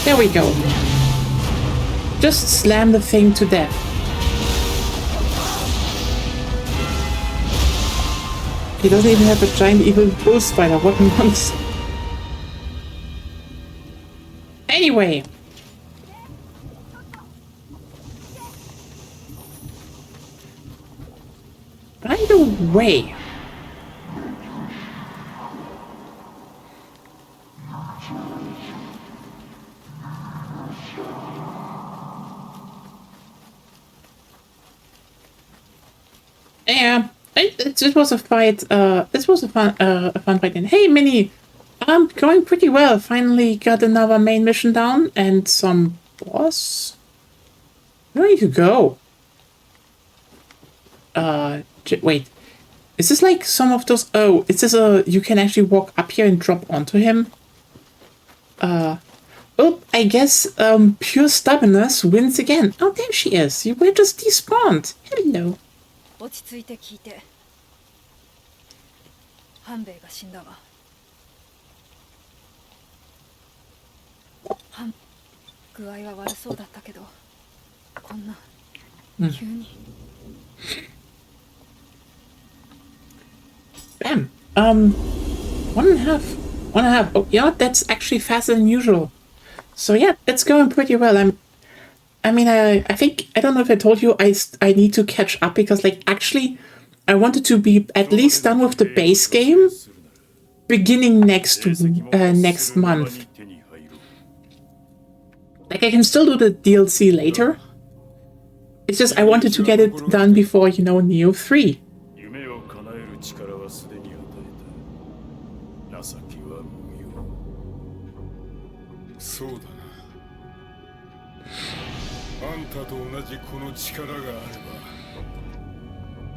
There we go. Just slam the thing to death. He doesn't even have a giant evil bull spider. What nonsense. Anyway. By the way. Yeah, it was a fight. This was a fun fight. And hey, Minnie, going pretty well. Finally got another main mission down and some boss. Where you go? Wait, is this like some of those? Oh, is this you can actually walk up here and drop onto him? Well, I guess pure stubbornness wins again. Oh, there she is. You were just despawned. Hello. 落ち着いて聞いて。半兵衛が死んだわ。具合は悪そうだったけど、こんな急に。Bam. 1.5. 1.5. Oh, yeah, that's actually faster than usual. So yeah, it's going pretty well. I mean, I think, I don't know if I told you, I need to catch up because, like, actually, I wanted to be at least done with the base game beginning next month. Like, I can still do the DLC later. It's just I wanted to get it done before, you know, Nioh 3.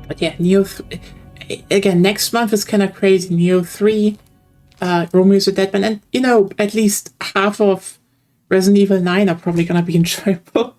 But yeah, Nioh again, next month is kind of crazy. Nioh 3, Romeo's a Dead Man, and, you know, at least half of Resident Evil 9 are probably gonna be enjoyable.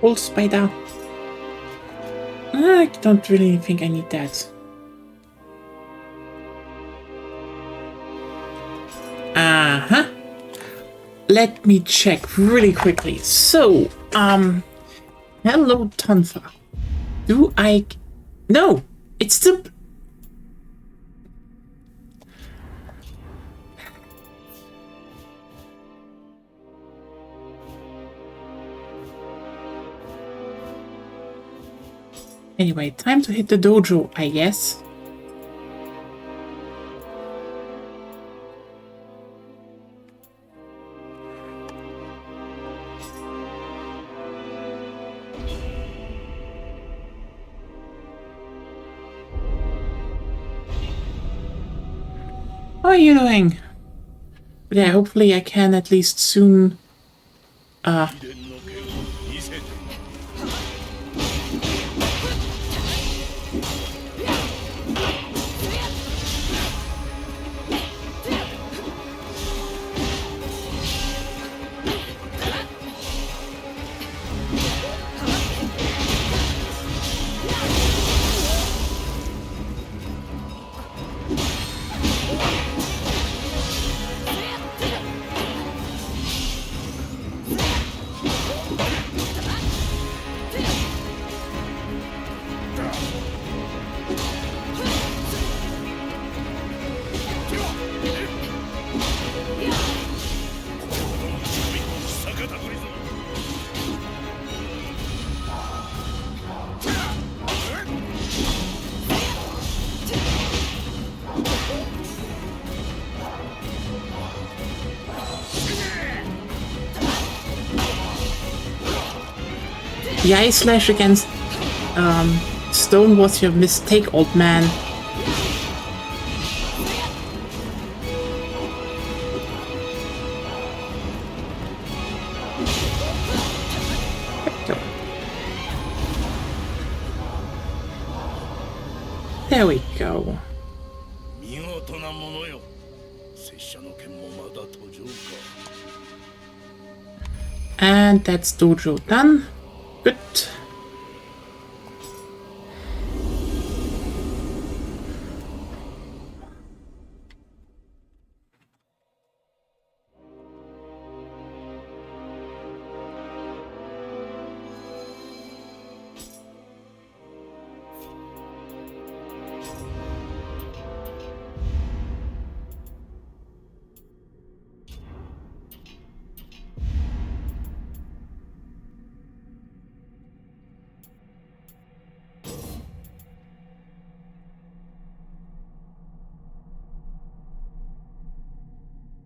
Old spider. I don't really think I need that. Uh-huh. Let me check really quickly. So, hello, Tonfa. Do I... No! It's the... Anyway, time to hit the dojo, I guess. How are you doing? But yeah, hopefully I can at least soon The eye slash against stone was your mistake, old man. There we go. And that's dojo done. Good.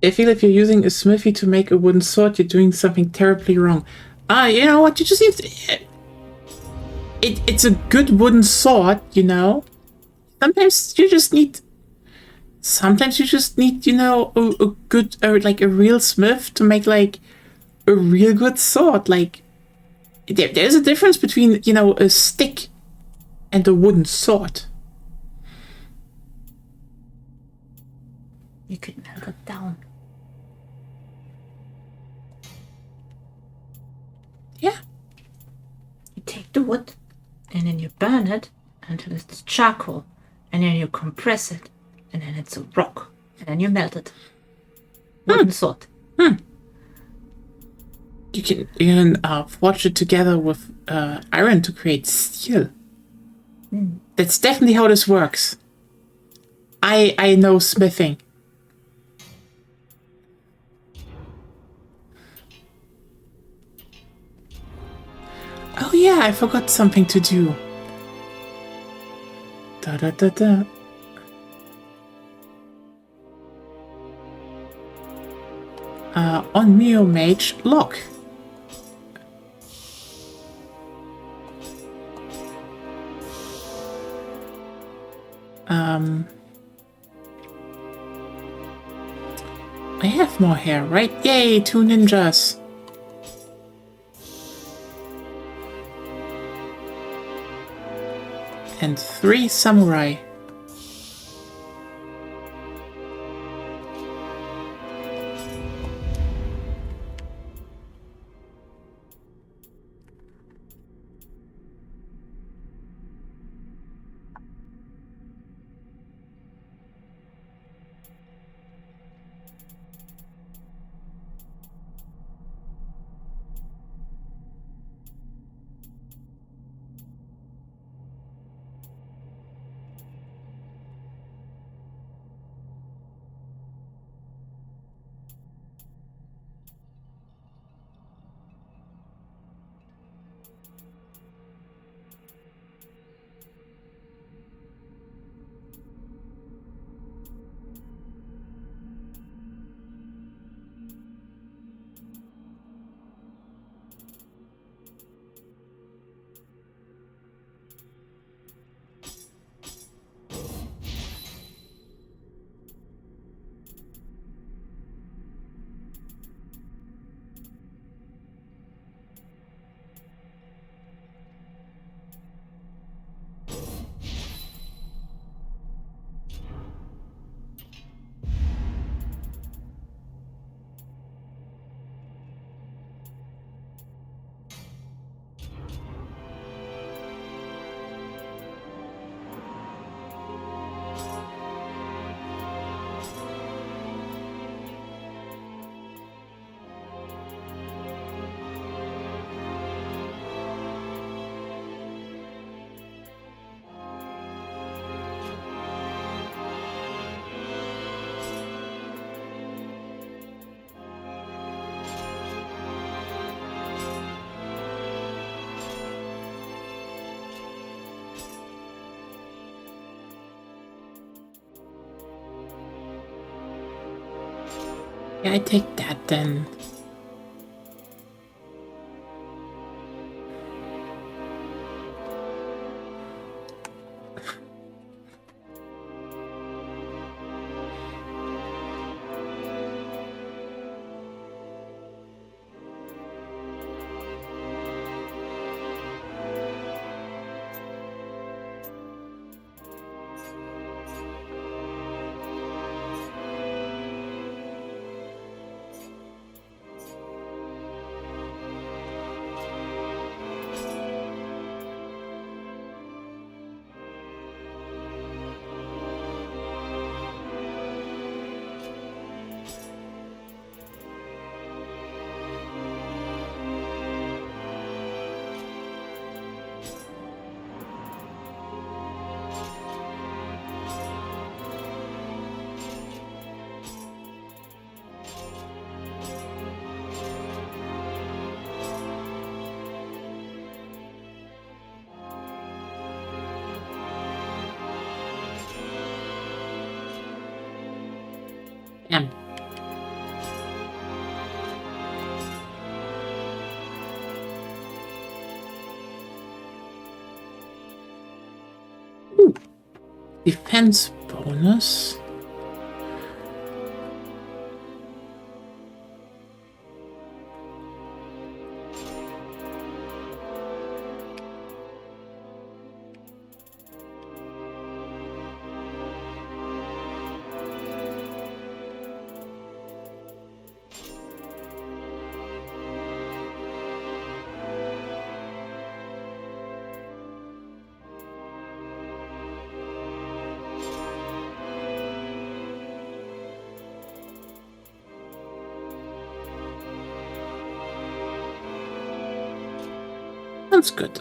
I feel if you're using a smithy to make a wooden sword, you're doing something terribly wrong. You know what? You just need to... It's a good wooden sword, you know? Sometimes you just need... you know, a good... like a real smith to make, like, a real good sword. Like, there's a difference between, you know, a stick and a wooden sword. You could melt it down. Yeah. You take the wood, and then you burn it until it's charcoal, and then you compress it, and then it's a rock, and then you melt it. Wooden sword. You can forge it together with iron to create steel. That's definitely how this works. I know smithing. Oh yeah, I forgot something to do. Da da da da. On Nioh Mage, lock. I have more hair, right? Yay, 2 ninjas. And 3 samurai. Yeah, I take that then. Damn. Ooh. Defense bonus. Sounds good.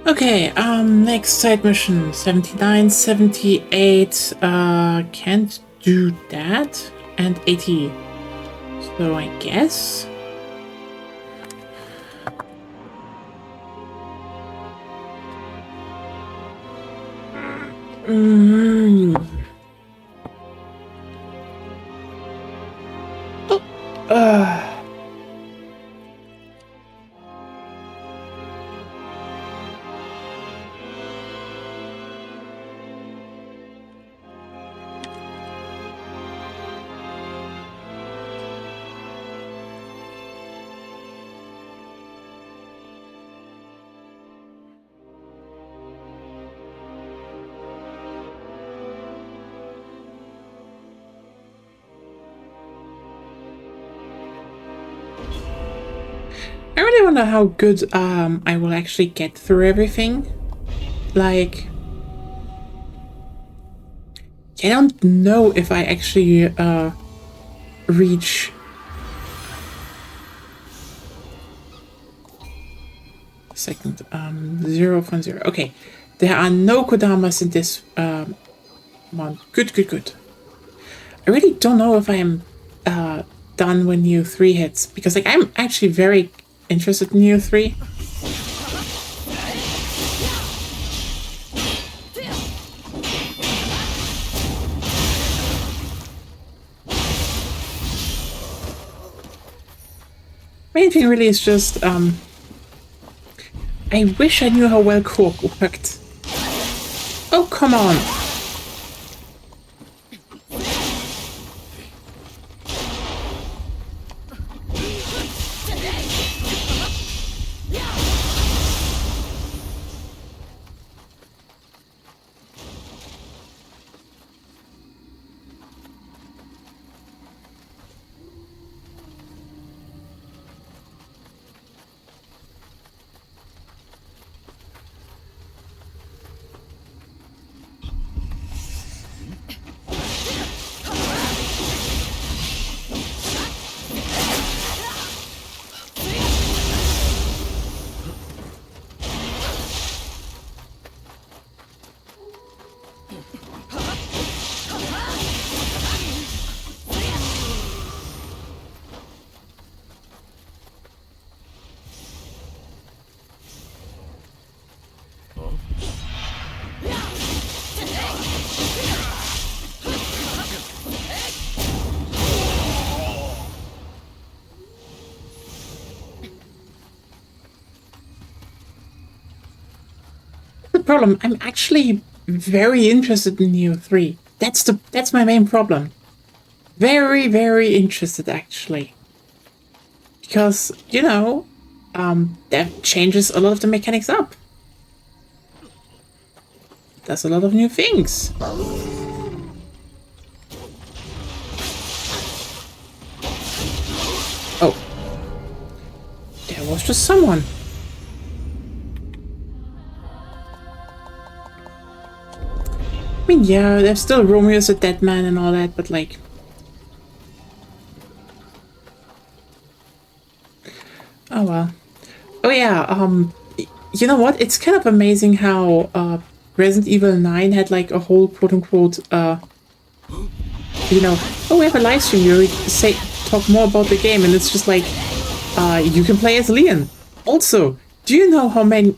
Okay, next side mission. 79, 78, can't do that. And 80. So I guess... Oh. I really wonder how good I will actually get through everything. Like, I don't know if I actually reach second 0 from 0. Okay, there are no Kodamas in this one. Good. I really don't know if I am done when Nioh 3 hits, because like I'm actually very interested in Nioh 3. Main thing really is just I wish I knew how well Cork worked. Oh, come on. problem. I'm actually very interested in Nioh 3. That's my main problem. Very, very interested, actually. Because, you know, that changes a lot of the mechanics up. Does a lot of new things. Oh. There was just someone. I mean, yeah, there's still Romeo's a dead man and all that, but like... Oh well. Oh yeah, you know what? It's kind of amazing how, Resident Evil 9 had like a whole quote-unquote, you know, oh, we have a live stream where we talk more about the game, and it's just like, you can play as Leon. Also, do you know how many,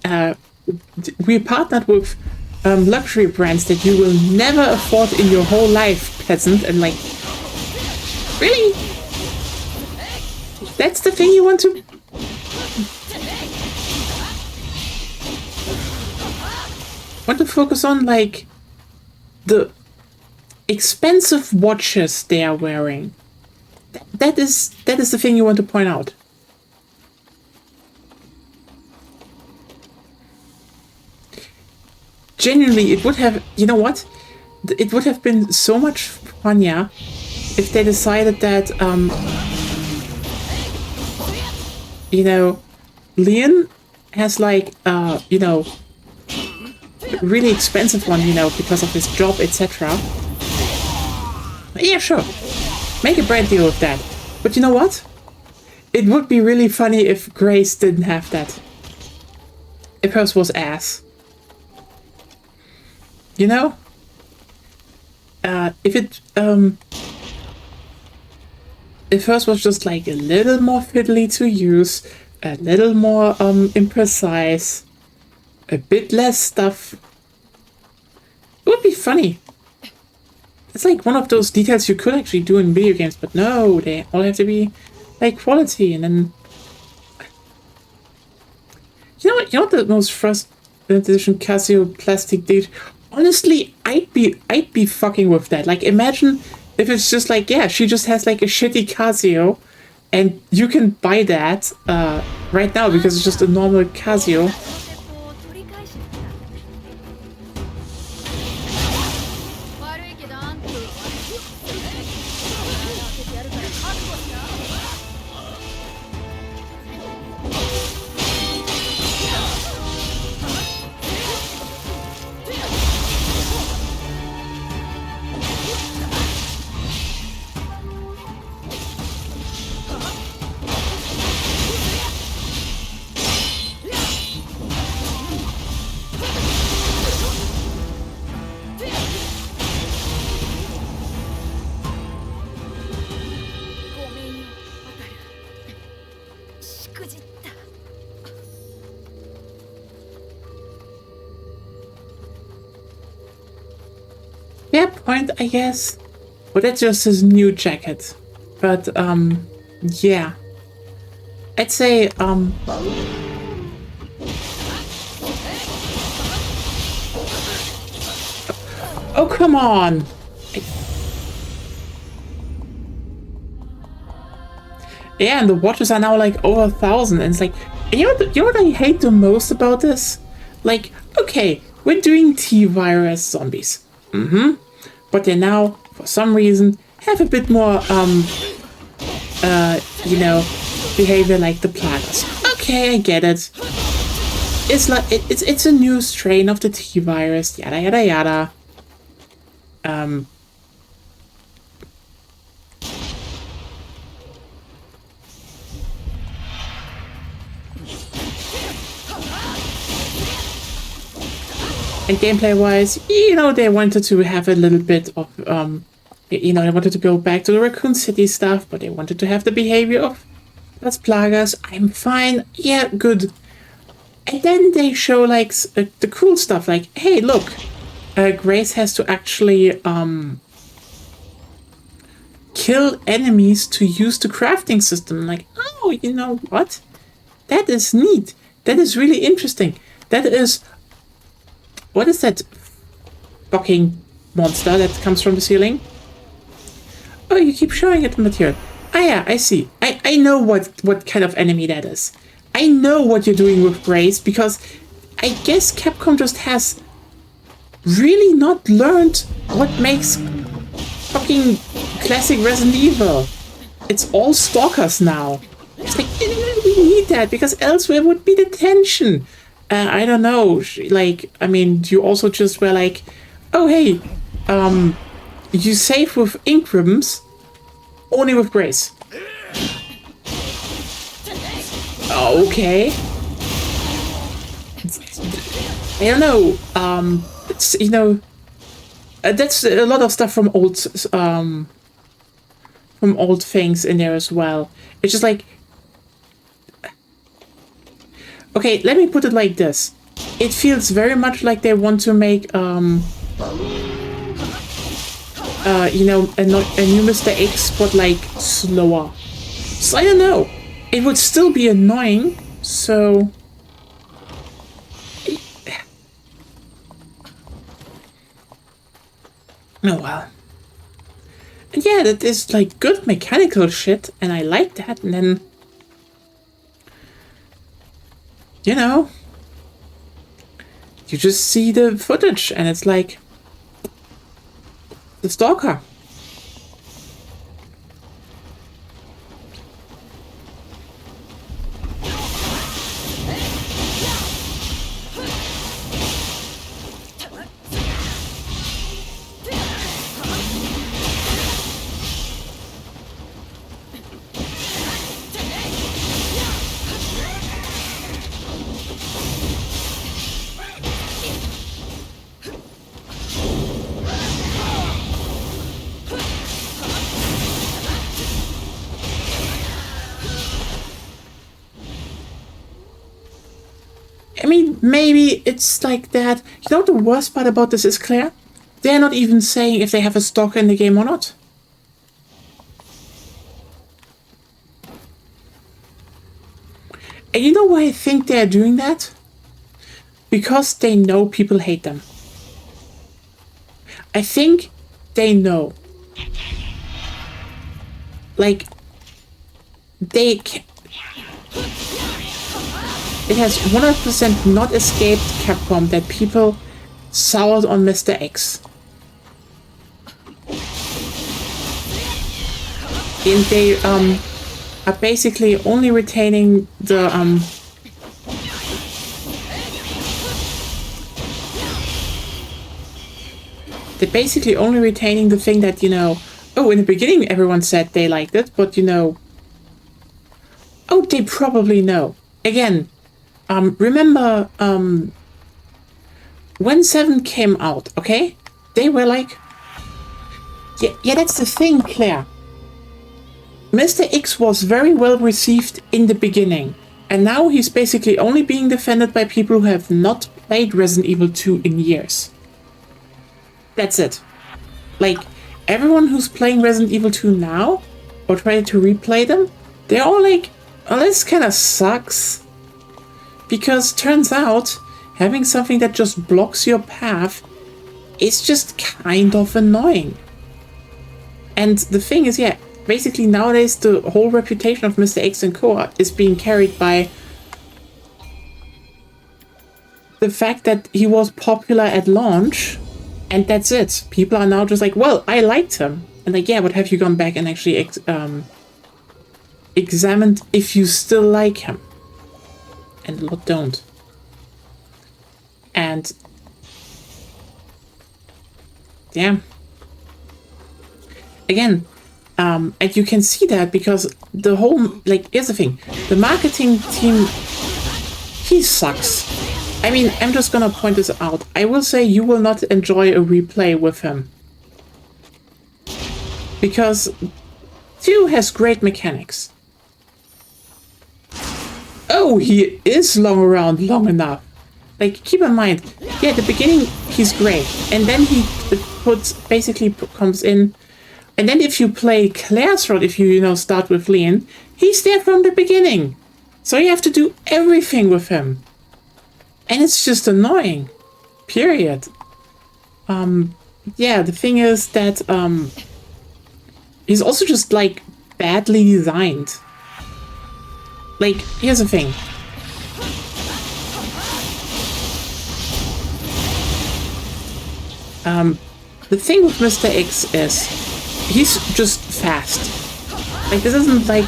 we partnered with luxury brands that you will never afford in your whole life, peasant, and like, really? That's the thing you want to... Want to focus on, like, the expensive watches they are wearing. That is the thing you want to point out. Genuinely, it would have, you know what? It would have been so much funnier if they decided that, you know, Leon has like, you know, really expensive one, you know, because of his job, etc. Yeah, sure. Make a brand deal with that. But you know what? It would be really funny if Grace didn't have that. If hers was ass. You know? If hers was just like a little more fiddly to use, a little more imprecise, a bit less stuff, it would be funny. It's like one of those details you could actually do in video games, but no, they all have to be like quality. And then, you know what the most first edition Casio plastic did? Honestly, I'd be fucking with that. Like, imagine if it's just like, yeah, she just has like a shitty Casio, and you can buy that right now because it's just a normal Casio. Yeah, point, I guess. But that's just his new jacket. But, yeah. I'd say, oh, come on! Yeah, and the watches are now like over 1,000, and it's like, you know what I hate the most about this? Like, okay, we're doing T-virus zombies. But they now, for some reason, have a bit more, you know, behavior like the Plagas. Okay, I get it. It's like, it's a new strain of the T-virus, yada yada yada. And gameplay-wise, you know, they wanted to have a little bit of, you know, they wanted to go back to the Raccoon City stuff, but they wanted to have the behavior of Las Plagas. I'm fine. Yeah, good. And then they show, like, the cool stuff, like, hey, look, Grace has to actually, kill enemies to use the crafting system. Like, oh, you know what? That is neat. That is really interesting. That is What is that fucking monster that comes from the ceiling? Oh, you keep showing it material. Ah, yeah, I see. I know what kind of enemy that is. I know what you're doing with Grace, because I guess Capcom just has really not learned what makes fucking classic Resident Evil. It's all stalkers now. It's like, we need that, because elsewhere would be the tension. I don't know, like, I mean, you also just were like, oh, hey, you save with ink ribbons, only with Grace. Okay. I don't know, it's, you know, that's a lot of stuff from old things in there as well. It's just like, okay, let me put it like this. It feels very much like they want to make, you know, a new Mr. X, but like slower. So I don't know. It would still be annoying, so... Oh well. And yeah, that is like good mechanical shit, and I like that, and then... You know... You just see the footage, and it's like... The stalker. I mean, maybe it's like that. You know what the worst part about this is, Claire? They're not even saying if they have a stalker in the game or not. And you know why I think they're doing that? Because they know people hate them. I think they know. Like, they can... It has 100% not escaped Capcom that people soured on Mr. X. And they are basically only retaining the they're basically only retaining the thing that, you know, oh, in the beginning everyone said they liked it, but you know, oh, they probably know. Again, remember, when 7 came out, okay? They were like, yeah, that's the thing, Claire. Mr. X was very well received in the beginning, and now he's basically only being defended by people who have not played Resident Evil 2 in years. That's it. Like, everyone who's playing Resident Evil 2 now, or trying to replay them, they're all like, oh, this kind of sucks. Because turns out, having something that just blocks your path is just kind of annoying. And the thing is, yeah, basically nowadays the whole reputation of Mr. X and Co. is being carried by the fact that he was popular at launch, and that's it. People are now just like, well, I liked him. And like, yeah, but have you gone back and actually examined if you still like him? And a lot don't. And yeah. Again, and you can see that because the whole, like, here's the thing. The marketing team, he sucks. I mean, I'm just gonna point this out. I will say you will not enjoy a replay with him. Because 2 has great mechanics. Oh, he is around long enough. Like, keep in mind, yeah, at the beginning, he's great. And then he comes in. And then if you play Claire's role, if you know, start with Leon, he's there from the beginning. So you have to do everything with him. And it's just annoying. period. Yeah, the thing is that he's also just like badly designed. Like, here's the thing. The thing with Mr. X is he's just fast. Like, this isn't like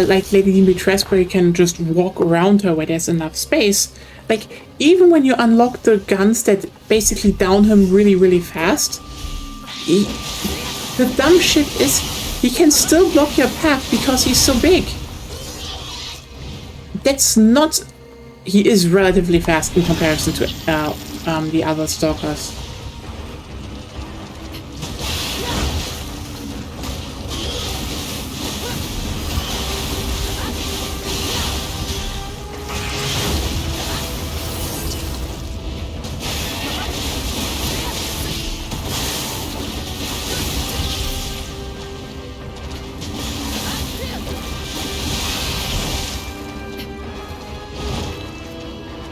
like Lady Dimitrescu where you can just walk around her where there's enough space. Like, even when you unlock the guns that basically down him really, really fast, the dumb shit is he can still block your path because he's so big. That's not... He is relatively fast in comparison to the other stalkers.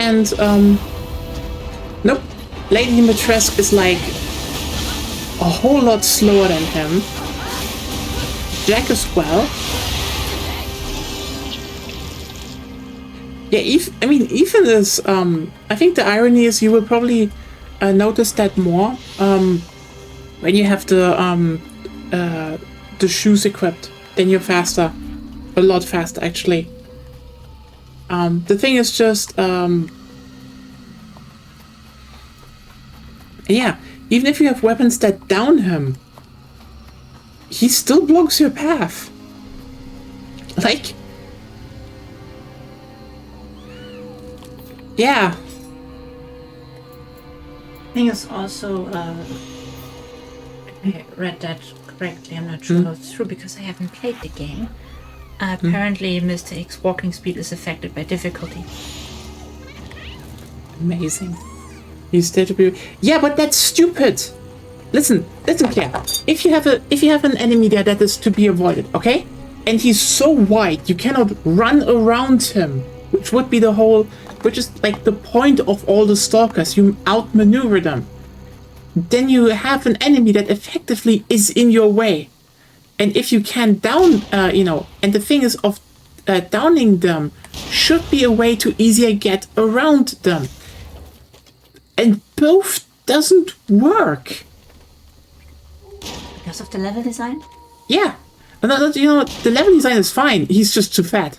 And, nope. Lady Dimitrescu is like a whole lot slower than him. Jack as well. Yeah, I mean, Ethan is, I think the irony is you will probably notice that more when you have the shoes equipped. Then you're faster. A lot faster, actually. The thing is just, yeah, even if you have weapons that down him, he still blocks your path. Like, yeah. Thing is also, I read that correctly, I'm not sure how it's true because I haven't played the game. Apparently, Mr. X's walking speed is affected by difficulty. Amazing. He's there to be... Yeah, but that's stupid. Listen, Claire. If you have an enemy there that is to be avoided, okay? And he's so wide, you cannot run around him, which would be which is like the point of all the stalkers. You outmaneuver them. Then you have an enemy that effectively is in your way. And if you can down, and the thing is of downing them should be a way to easier get around them. And both doesn't work. Because of the level design? Yeah. The level design is fine. He's just too fat.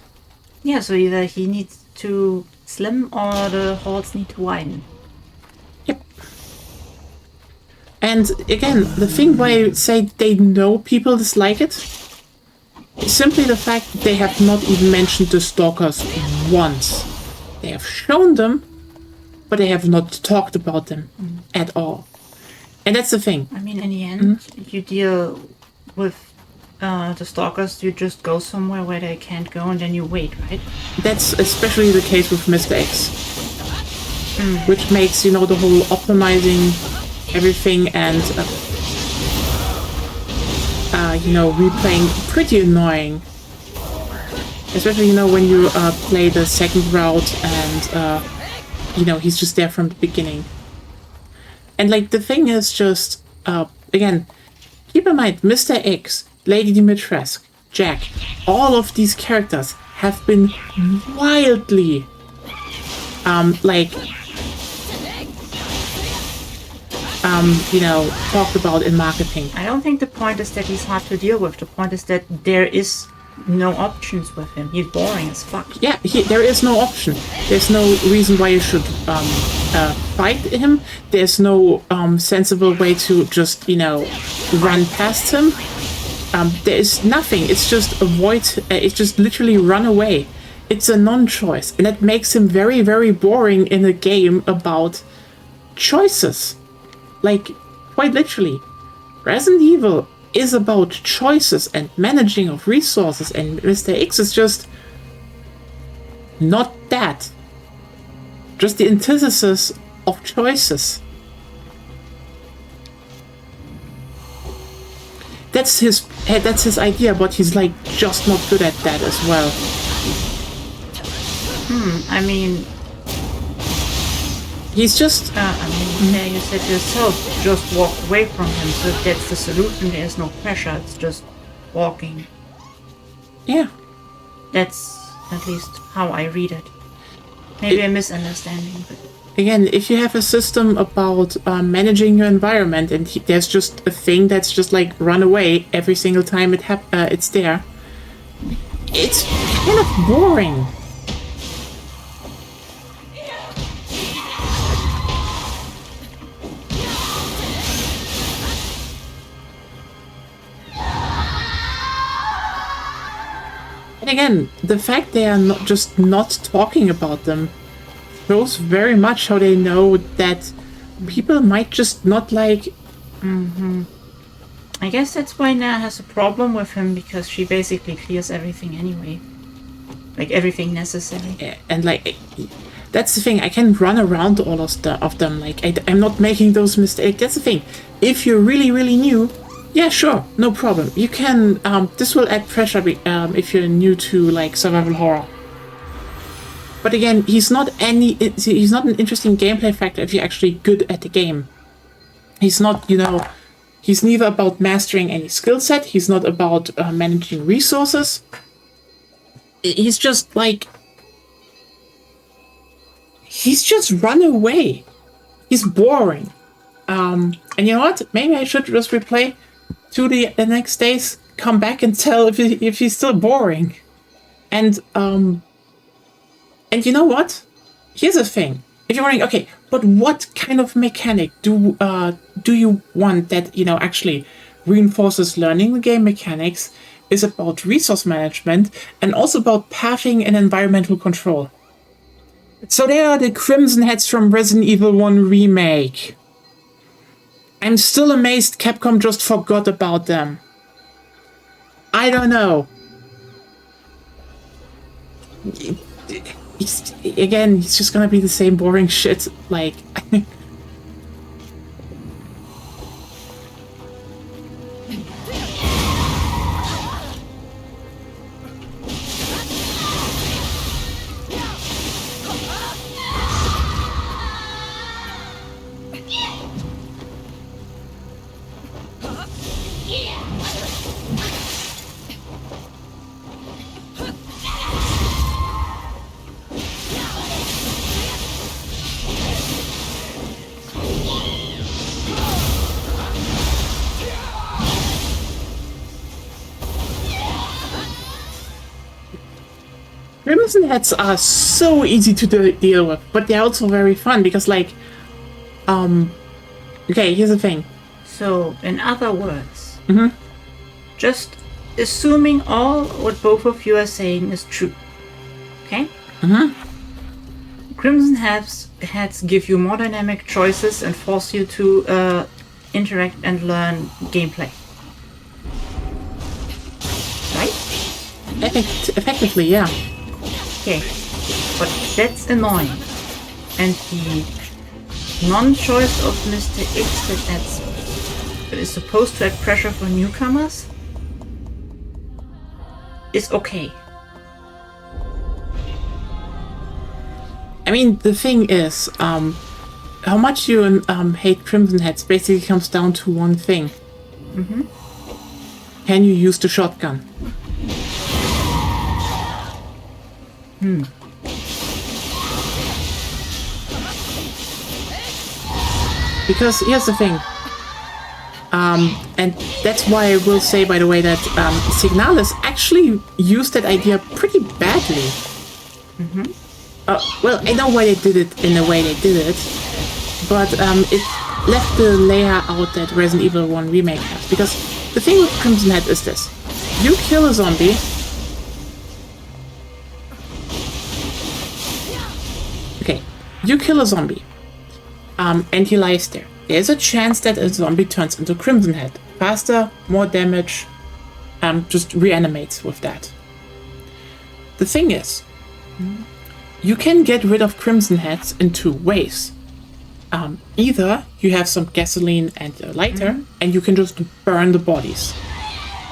Yeah, so either he needs to slim or the halls need to widen. Yep. And again, the thing why I say they know people dislike it is simply the fact that they have not even mentioned the stalkers once. They have shown them, but they have not talked about them at all. And that's the thing. I mean, in the end, you deal with the stalkers, you just go somewhere where they can't go and then you wait, right? That's especially the case with Mr. X. Which makes, the whole optimizing everything and, replaying pretty annoying. Especially, when you play the second route and, he's just there from the beginning. And, the thing is just, again, keep in mind, Mr. X, Lady Dimitrescu, Jack, all of these characters have been wildly, talked about in marketing. I don't think the point is that he's hard to deal with. The point is that there is no options with him. He's boring as fuck. Yeah, there is no option. There's no reason why you should fight him. There's no sensible way to just, run past him. There is nothing. It's just avoid. It's just literally run away. It's a non-choice. And that makes him very, very boring in a game about choices. Quite literally. Resident Evil is about choices and managing of resources, and Mr. X is just not that. Just the antithesis of choices. That's his idea, but he's just not good at that as well. I mean, He's just... I mean, yeah, you said yourself, just walk away from him. So if that's the solution, there's no pressure. It's just walking. Yeah. That's at least how I read it. Maybe a misunderstanding, but... Again, if you have a system about managing your environment and there's just a thing that's just like run away every single time it's there, it's kind of boring. And again, the fact they are not talking about them shows very much how they know that people might just not like... I guess that's why Nioh has a problem with him, because she basically clears everything anyway. Like, everything necessary. And like, that's the thing, I can run around all of them, like, I'm not making those mistakes. That's the thing, if you're really, really new, yeah, sure, no problem. You can, this will add pressure if you're new to, like, survival horror. But again, he's not an interesting gameplay factor if you're actually good at the game. He's not, you know, he's neither about mastering any skill set, he's not about managing resources. He's just like... He's just run away. He's boring. And you know what? Maybe I should just replay 2 the next days, come back and tell if he's still boring. And you know what? Here's the thing. If you're wondering, okay, but what kind of mechanic do you want that, you know, actually reinforces learning the game mechanics, is about resource management, and also about pathing and environmental control? So they are the Crimson Heads from Resident Evil 1 Remake. I'm still amazed Capcom just forgot about them. I don't know. He's just gonna be the same boring shit, like... Crimson Heads are so easy to deal with, but they're also very fun because, like, okay, here's the thing. So, in other words, just assuming all what both of you are saying is true, okay? Crimson Heads give you more dynamic choices and force you to interact and learn gameplay. Right? Effectively, yeah. Okay, but that's annoying. And the non-choice of Mr. X that is supposed to add pressure for newcomers is okay. I mean, the thing is, how much you hate Crimson Heads basically comes down to one thing. Can you use the shotgun? Because here's the thing, and that's why I will say, by the way, that Signalis actually used that idea pretty badly. Well, I know why they did it in the way they did it, but it left the layer out that Resident Evil 1 Remake has. Because the thing with Crimson Head is this: you kill a zombie. Okay, you kill a zombie, and he lies there. There's a chance that a zombie turns into Crimson Head. Faster, more damage, just reanimates with that. The thing is, you can get rid of Crimson Heads in 2 ways. Either you have some gasoline and a lighter, and you can just burn the bodies.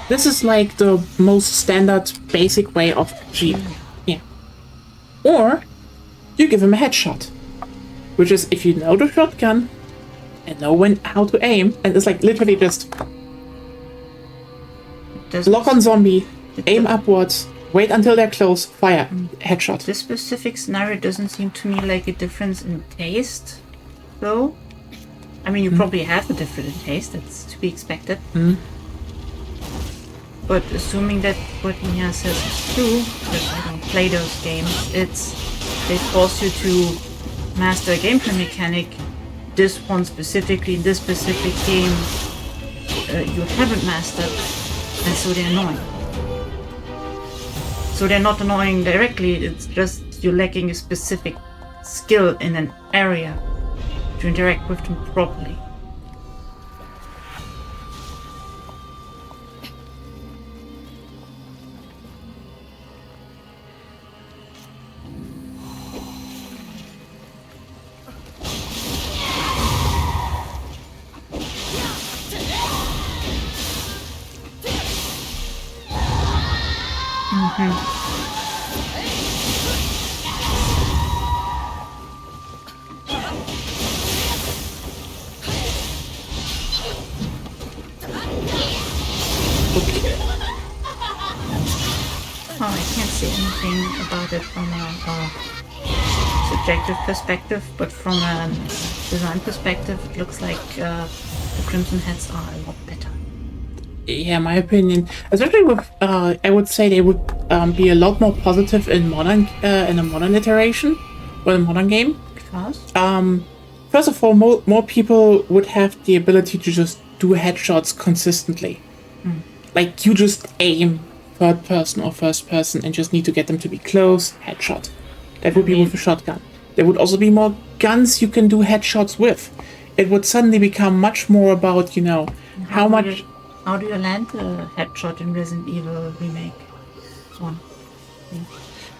This is like the most standard, basic way of G. Yeah. Or you give him a headshot. which is if you know the shotgun and know how to aim, and it's like literally just lock on zombie, aim upwards, wait until they're close, fire, headshot. This specific scenario doesn't seem to me like a difference in taste, though. I mean, you probably have a different taste, that's to be expected. But assuming that what Nia says is true, because I don't play those games, they force you to master a gameplay mechanic. This one specifically, in this specific game, you haven't mastered, and so they're annoying. So they're not annoying directly, it's just you're lacking a specific skill in an area to interact with them properly. Oh, I can't say anything about it from a subjective perspective, but from a design perspective, it looks like the Crimson Heads are a lot better. Yeah, my opinion, especially with, I would say they would be a lot more positive in a modern iteration or a modern game. Because? First of all, more people would have the ability to just do headshots consistently. Like, you just aim third person or first person and just need to get them to be close, headshot. That would be with a shotgun. There would also be more guns you can do headshots with. It would suddenly become much more about, you know, how much... How do you land a headshot in Resident Evil Remake 1?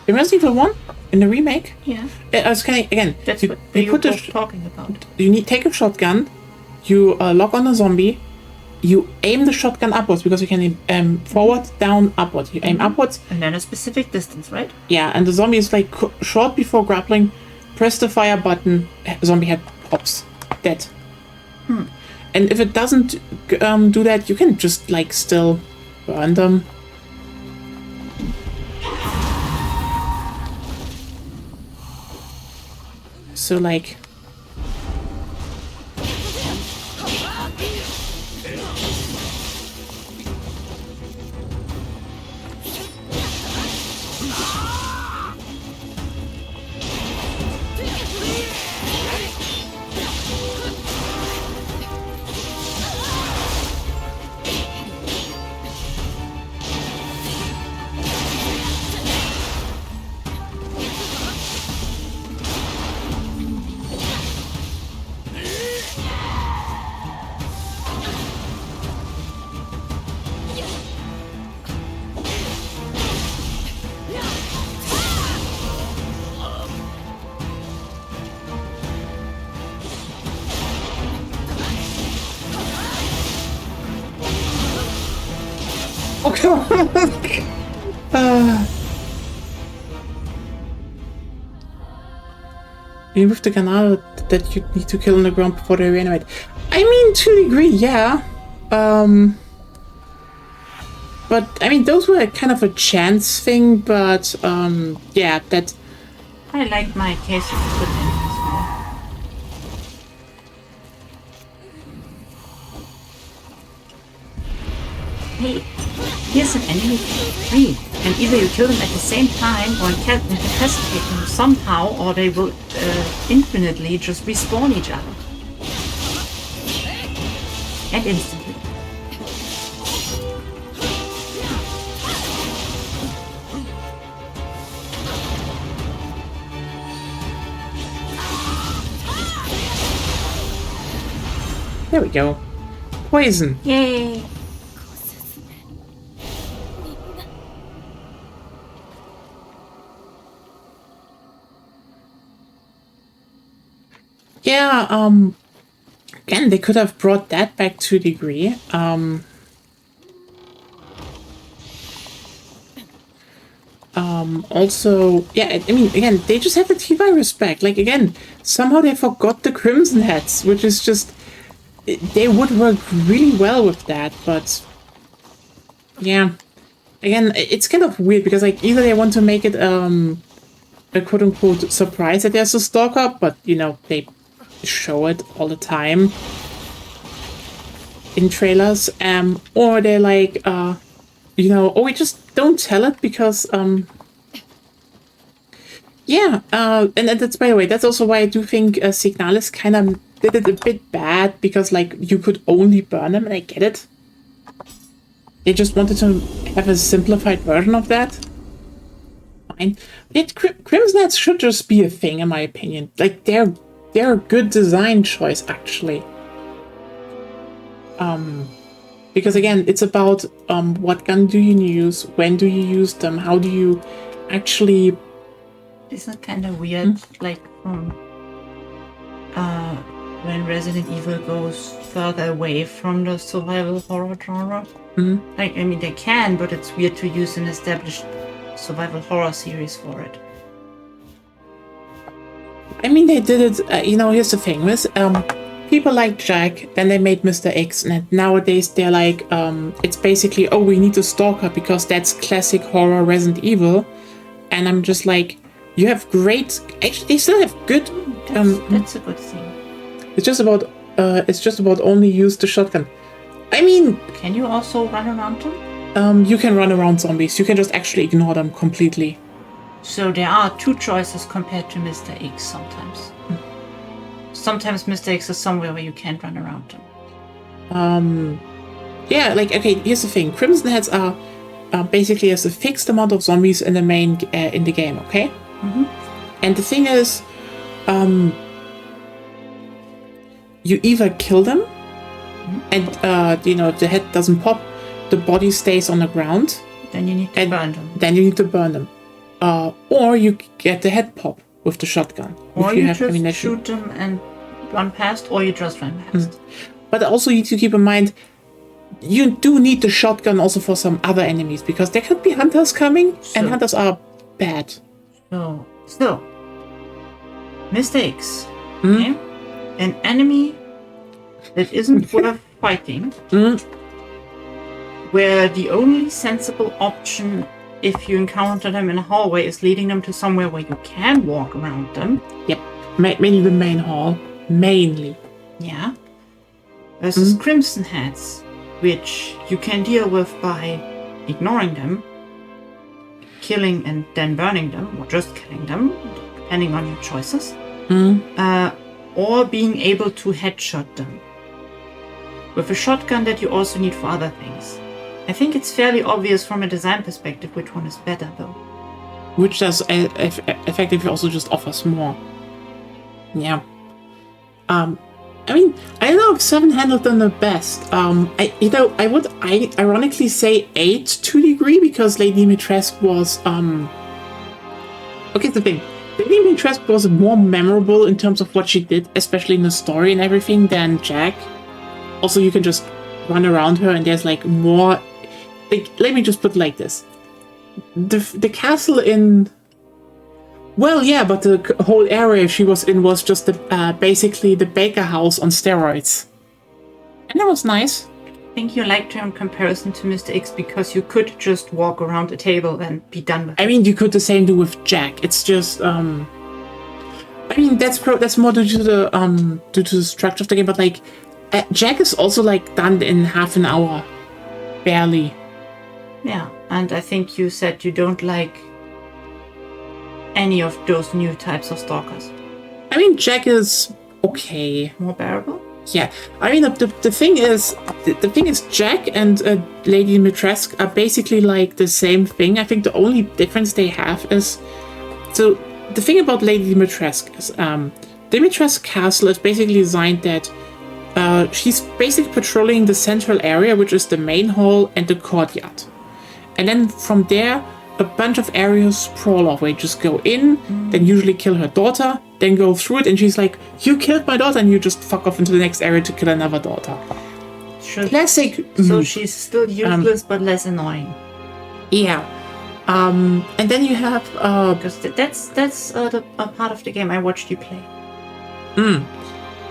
In Resident Evil 1? In the remake? Yeah. I was kind of, again, That's you what put you were the talking about. You take a shotgun, you lock on a zombie, you aim the shotgun upwards because you can aim forward, down, upward. You aim upwards. And then a specific distance, right? Yeah, and the zombie is like short before grappling. Press the fire button, zombie head pops. Dead. And if it doesn't do that, you can just like still burn them. So like... Oh, come on! You move the Ganado that you need to kill on the ground before they reanimate. I mean, to a degree, yeah. But, I mean, those were kind of a chance thing, but, yeah, that... I like my case of the good enemies more. Hey, here's an enemy free, and either you kill them at the same time or incapacitate them somehow, or they will infinitely just respawn each other. And instantly. There we go. Poison. Yay! Yeah, again, they could have brought that back to a degree. Also, yeah, I mean, again, they just have the T-by respect. Like, again, somehow they forgot the Crimson Heads, which is just... They would work really well with that, but... Yeah. Again, it's kind of weird, because, like, either they want to make it, a quote-unquote surprise that there's a stalker, but, you know, they show it all the time in trailers, or they're like, you know, oh, we just don't tell it because, yeah, and that's, by the way, that's also why I do think Signalis kind of did it a bit bad, because, like, you could only burn them, and I get it. They just wanted to have a simplified version of that. Fine. Crimson Heads should just be a thing, in my opinion. Like, they're a good design choice, actually. Because again, it's about what gun do you use, when do you use them, how do you actually... Isn't it kind of weird, like, when Resident Evil goes further away from the survival horror genre? Like, I mean, they can, but it's weird to use an established survival horror series for it. I mean, they did it, you know, here's the thing, with people like Jack, then they made Mr. X, and nowadays they're like, it's basically, oh, we need a stalker because that's classic horror Resident Evil. And I'm just like, you have great, actually, they still have good, that's a good thing. it's just about only use the shotgun. I mean... Can you also run around them? You can run around zombies, you can just actually ignore them completely. So there are two choices compared to Mr. X sometimes. Sometimes Mr. X is somewhere where you can't run around them. Yeah, like, okay, here's the thing. Crimson Heads are basically there's a fixed amount of zombies in the main, in the game, okay? And the thing is, you either kill them, and, you know, the head doesn't pop, the body stays on the ground. Then you need to burn them. Then you need to burn them. Or you get the head pop with the shotgun. Or if you have just ammunition. shoot them and run past, or you just run past. But also you need to keep in mind, you do need the shotgun also for some other enemies, because there could be hunters coming, and hunters are bad. So, Mr. X, okay? An enemy that isn't worth fighting, where the only sensible option if you encounter them in a hallway is leading them to somewhere where you can walk around them. Yep, mainly the main hall. Mainly. Yeah. Versus Crimson Heads, which you can deal with by ignoring them, killing and then burning them, or just killing them, depending on your choices, or being able to headshot them with a shotgun that you also need for other things. I think it's fairly obvious from a design perspective which one is better, though. Which does effectively also just offers more. Yeah. I mean, I don't know if 7 handled them the best. I would ironically say 8 to a degree, because Lady Dimitrescu was, okay, the thing. Lady Dimitrescu was more memorable in terms of what she did, especially in the story and everything, than Jack. Also, you can just run around her and there's like more... Like, let me just put it like this. The castle in... Well, yeah, but the whole area she was in was just basically the Baker House on steroids. And that was nice. I think you liked her in comparison to Mr. X because you could just walk around the table and be done with it. I mean, you could the same do with Jack. It's just, I mean, that's more due to the structure of the game, but like, Jack is also like done in half an hour. Barely. Yeah, and I think you said you don't like any of those new types of stalkers. I mean, Jack is okay. More bearable? Yeah, I mean, the thing is, Jack and Lady Dimitrescu are basically like the same thing. I think the only difference they have is, so the thing about Lady Dimitrescu is, Dimitrescu Castle is basically designed that she's basically patrolling the central area, which is the main hall and the courtyard. And then from there, a bunch of areas sprawl off where you just go in, then usually kill her daughter, then go through it, and she's like, you killed my daughter, and you just fuck off into the next area to kill another daughter. Sure. Classic. So she's still useless, but less annoying. Yeah. And then you have Because that's a part of the game I watched you play.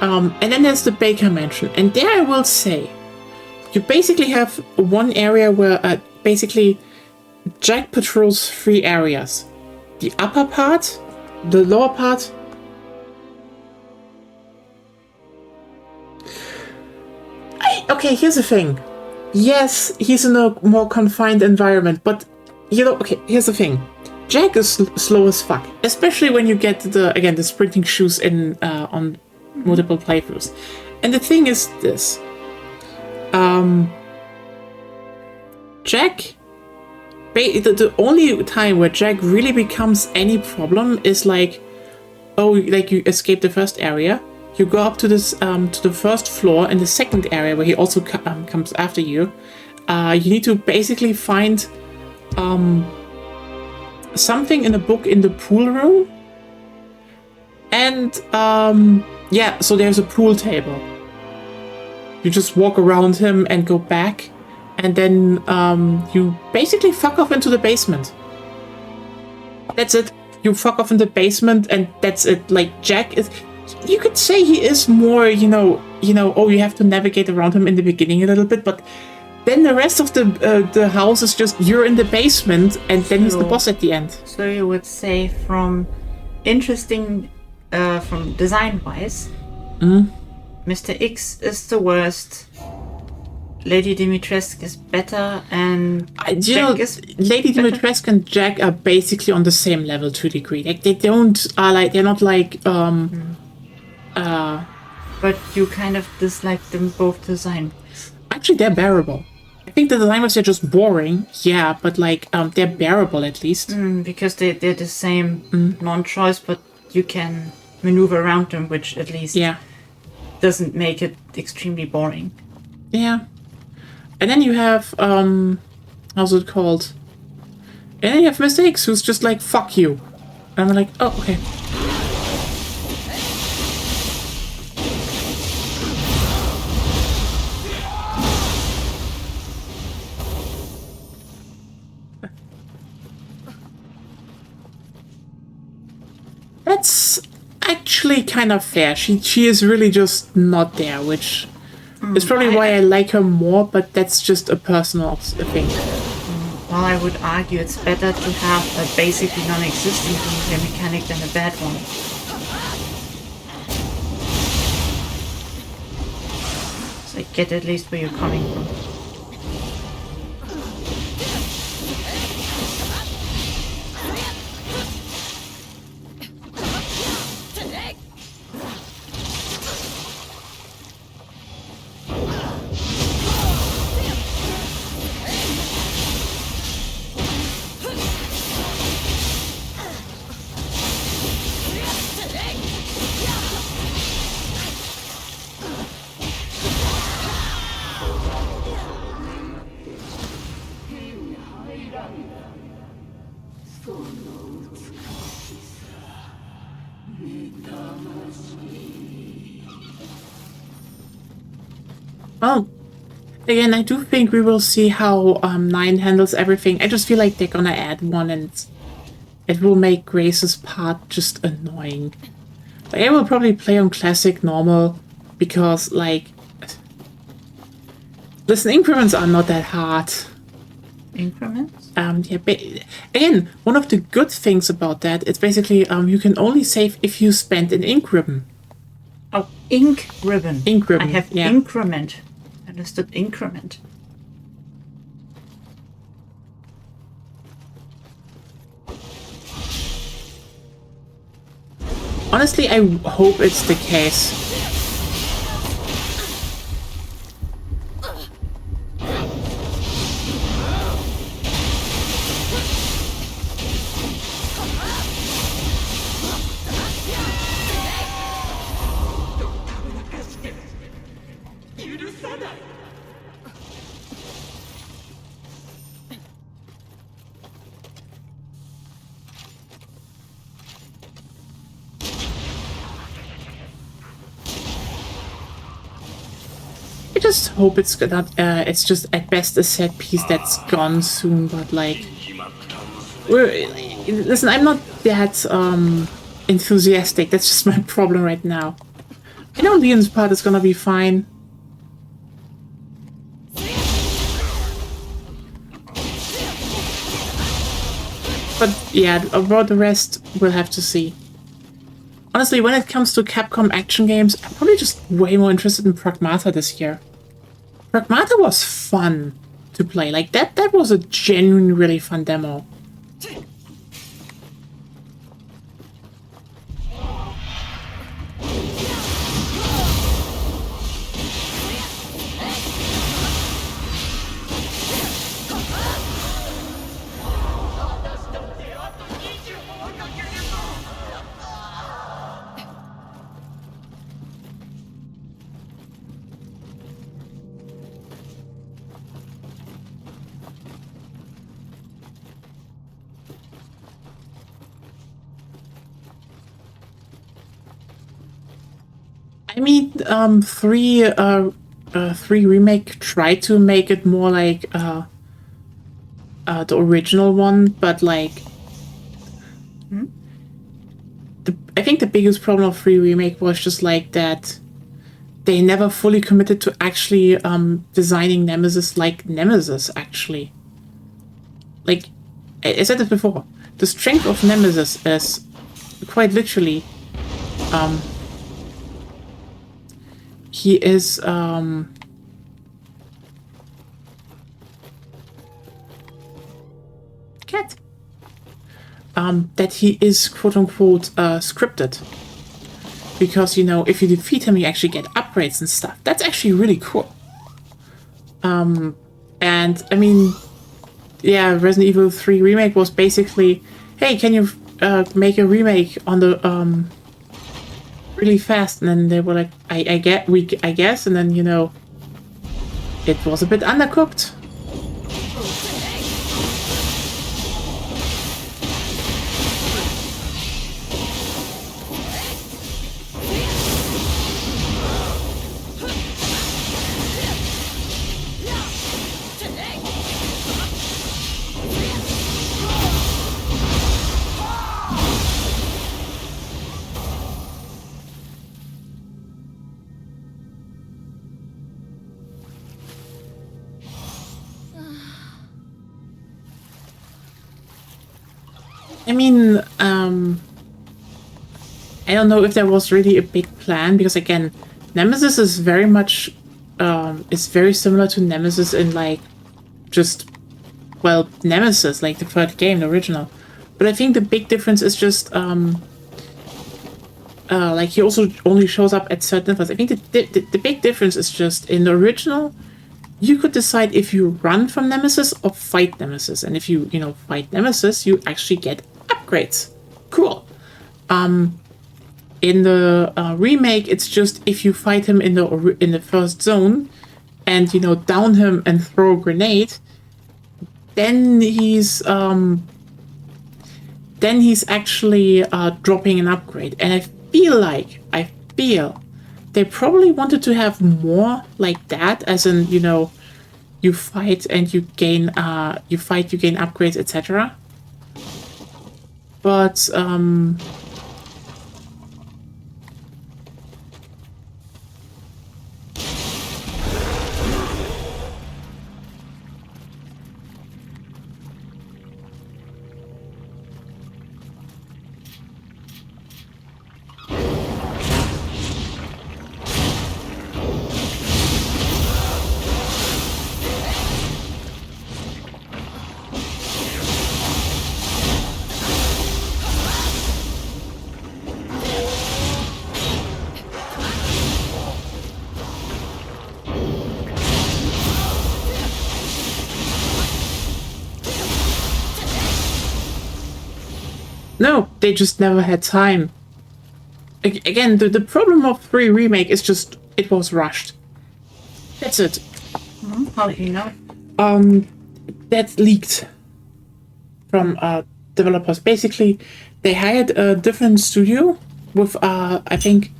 and then there's the Baker Mansion, and there I will say, you basically have one area where basically Jack patrols 3 areas: the upper part, the lower part. Okay, here's the thing. Yes, he's in a more confined environment, but you know, okay, here's the thing. Jack is slow as fuck, especially when you get the sprinting shoes in on multiple playthroughs. And the thing is this. Jack, the only time where Jack really becomes any problem is like, oh, like you escape the first area, you go up to this to the first floor in the second area where he also comes after you. You need to basically find something in a book in the pool room, and yeah, so there's a pool table. You just walk around him and go back, and then you basically fuck off into the basement. That's it. You fuck off in the basement, and that's it. Like, Jack is, you could say he is more, you know, oh, you have to navigate around him in the beginning a little bit, but then the rest of the house is just, you're in the basement, and then he's the boss at the end. So you would say from interesting, from design-wise, Mr. X is the worst, Lady Dimitrescu is better, and Jack is Lady better? Dimitrescu and Jack are basically on the same level to a degree. Like, they're not like, but you kind of dislike them both design. actually, they're bearable. I think the design was just boring, yeah, but like, they're bearable at least. Because they're the same non-choice, but you can maneuver around them, which at least doesn't make it extremely boring. Yeah. And then you have, how's it called? And then you have Mr. X, who's just like, fuck you. And I'm like, oh, okay. That's actually kind of fair. She is really just not there, which is probably why I like her more, but that's just a personal thing. Well, I would argue it's better to have a basically non-existent gameplay mechanic than a bad one. So I get at least where you're coming from. Well, again, I do think we will see how 9 handles everything. I just feel like they're gonna add one, and it will make Grace's part just annoying. Like, I will probably play on classic normal because, like, listen, increments are not that hard. Increments? Yeah, again, one of the good things about that is basically you can only save if you spend an ink ribbon. Oh, ink ribbon. Ink ribbon, I have yeah. increment. Understood increment. Honestly, I hope it's the case. I just hope it's not, it's just at best a set piece that's gone soon, but like, Listen, I'm not that enthusiastic. That's just my problem right now. I know Leon's part is gonna be fine. But yeah, about the rest, we'll have to see. Honestly, when it comes to Capcom action games, I'm probably just way more interested in Pragmata this year. Pragmata was fun to play. Like, that was a genuinely really fun demo. I mean, 3 remake tried to make it more like the original one, but like, I think the biggest problem of 3 remake was just like that they never fully committed to actually designing Nemesis like Nemesis. Actually, like I said this before, the strength of Nemesis is quite literally. He is, cat. That he is quote-unquote scripted. Because, you know, if you defeat him, you actually get upgrades and stuff. That's actually really cool. And, I mean, yeah, Resident Evil 3 Remake was basically, hey, can you make a remake on the, really fast, and then they were like, I guess, and then, you know, it was a bit undercooked. I mean, I don't know if there was really a big plan, because again, Nemesis is very much, is very similar to Nemesis in like, just, well, Nemesis, like the third game, the original. But I think the big difference is just, like he also only shows up at certain levels. I think the big difference is just in the original, you could decide if you run from Nemesis or fight Nemesis. And if you, fight Nemesis, you actually get upgrades. Cool. In the remake, it's just if you fight him in the first zone and, down him and throw a grenade, then he's actually dropping an upgrade. And I feel they probably wanted to have more like that, as in, you fight and you gain upgrades, etc. But no, they just never had time. Again, the problem of 3 Remake is just, it was rushed. That's it. How do you know? That leaked from developers. Basically, they hired a different studio with, I think,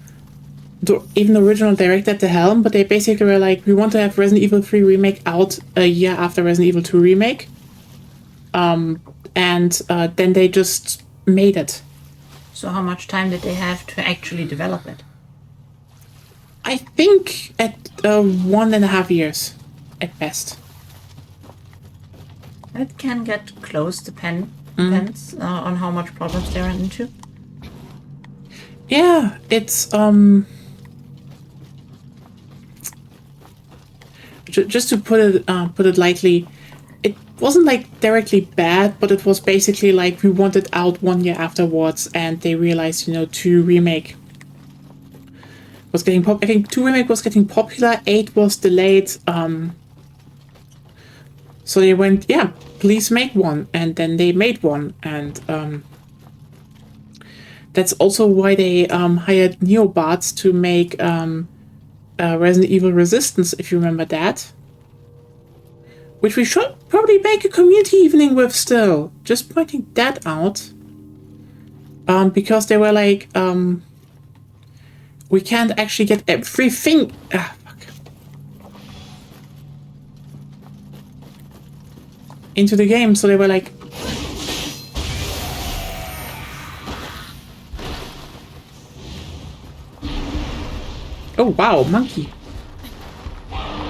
even the original director at the helm, but they basically were like, we want to have Resident Evil 3 Remake out a year after Resident Evil 2 Remake. and then they just made it. So how much time did they have to actually develop it? I think at 1.5 years at best. It can get close, depends on how much problems they run into. Yeah, it's just to put it lightly, it wasn't like directly bad, but it was basically like we wanted out 1 year afterwards, and they realized, 2 remake was getting I think 2 remake was getting popular, 8 was delayed. So they went, yeah, please make one, and then they made one, and that's also why they hired Nioh bots to make Resident Evil Resistance, if you remember that. Which we should probably make a community evening with still. Just pointing that out. Because they were like, we can't actually get everything. Ah, fuck. Into the game, so they were like, oh wow, monkey.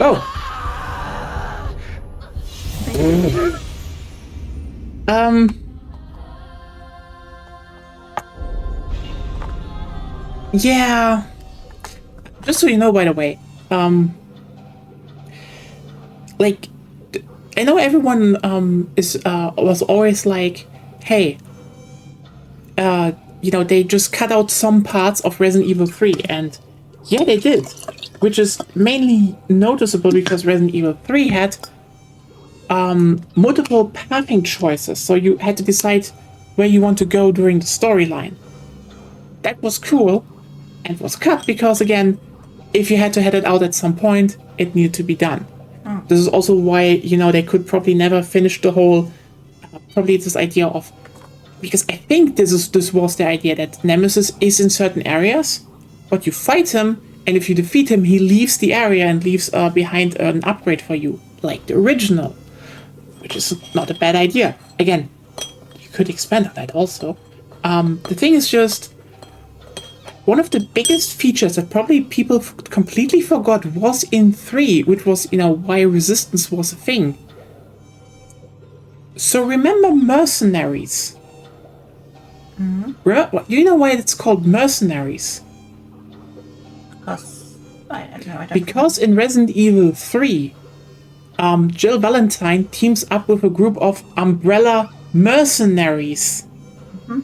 Oh. Yeah. Just so you know, by the way, like, I know everyone was always like, hey, they just cut out some parts of Resident Evil 3, and yeah, they did, which is mainly noticeable because Resident Evil 3 had multiple pathing choices, so you had to decide where you want to go during the storyline. That was cool, and was cut because, again, if you had to head it out at some point, it needed to be done. Oh. This is also why, they could probably never finish the whole, probably this idea of, because I think this was the idea that Nemesis is in certain areas, but you fight him, and if you defeat him, he leaves the area and leaves behind an upgrade for you, like the original, which is not a bad idea. Again, you could expand on that also. The thing is just, one of the biggest features that probably people completely forgot was in 3, which was, why Resistance was a thing. So remember mercenaries? Mm-hmm. You know why it's called mercenaries? Because I don't know. Because in Resident Evil 3, Jill Valentine teams up with a group of Umbrella mercenaries. Mm-hmm.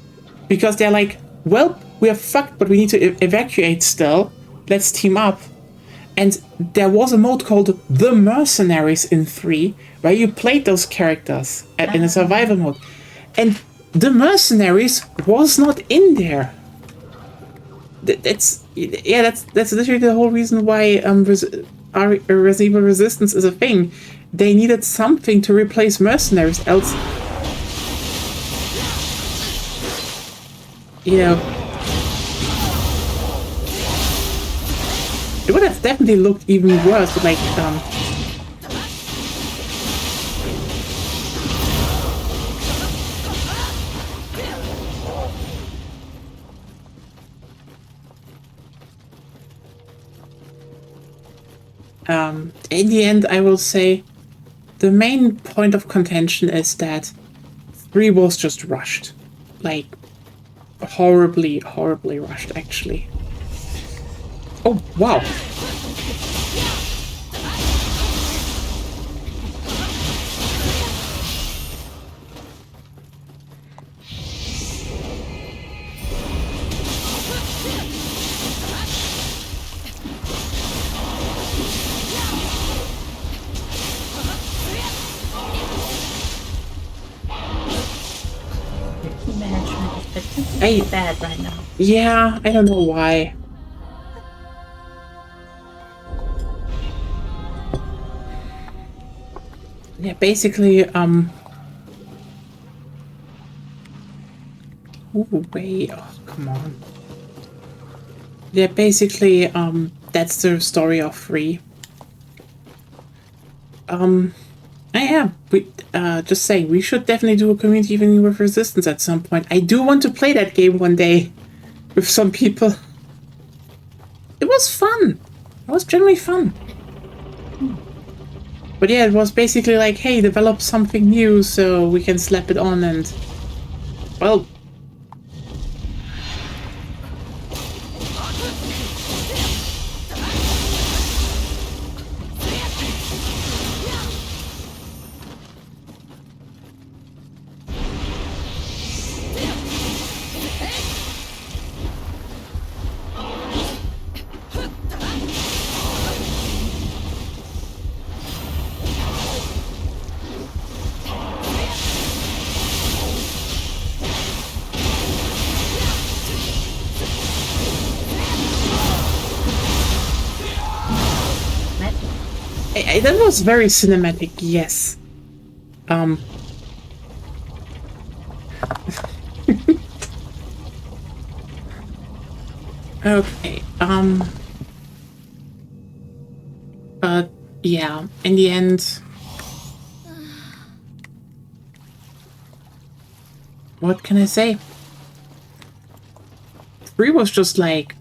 Because they're like, well, we are fucked, but we need to evacuate still. Let's team up. And there was a mode called The Mercenaries in 3, where you played those characters in a survival mode. And The Mercenaries was not in there. That's literally the whole reason why Resident Evil Resistance is a thing. They needed something to replace mercenaries, else, it would have definitely looked even worse, but like, in the end, I will say the main point of contention is that 3 was just rushed. Like, horribly, horribly rushed, actually. Oh, wow. It's bad right now. Yeah, I don't know why. Yeah, basically, ooh, wait, oh, come on. Yeah, basically, that's the story of 3. I am. We just saying we should definitely do a community evening with Resistance at some point. I do want to play that game one day with some people. It was fun. It was generally fun. But yeah, it was basically like, hey, develop something new so we can slap it on and, well, that was very cinematic, yes. Okay, but yeah, in the end, what can I say? 3 was just like,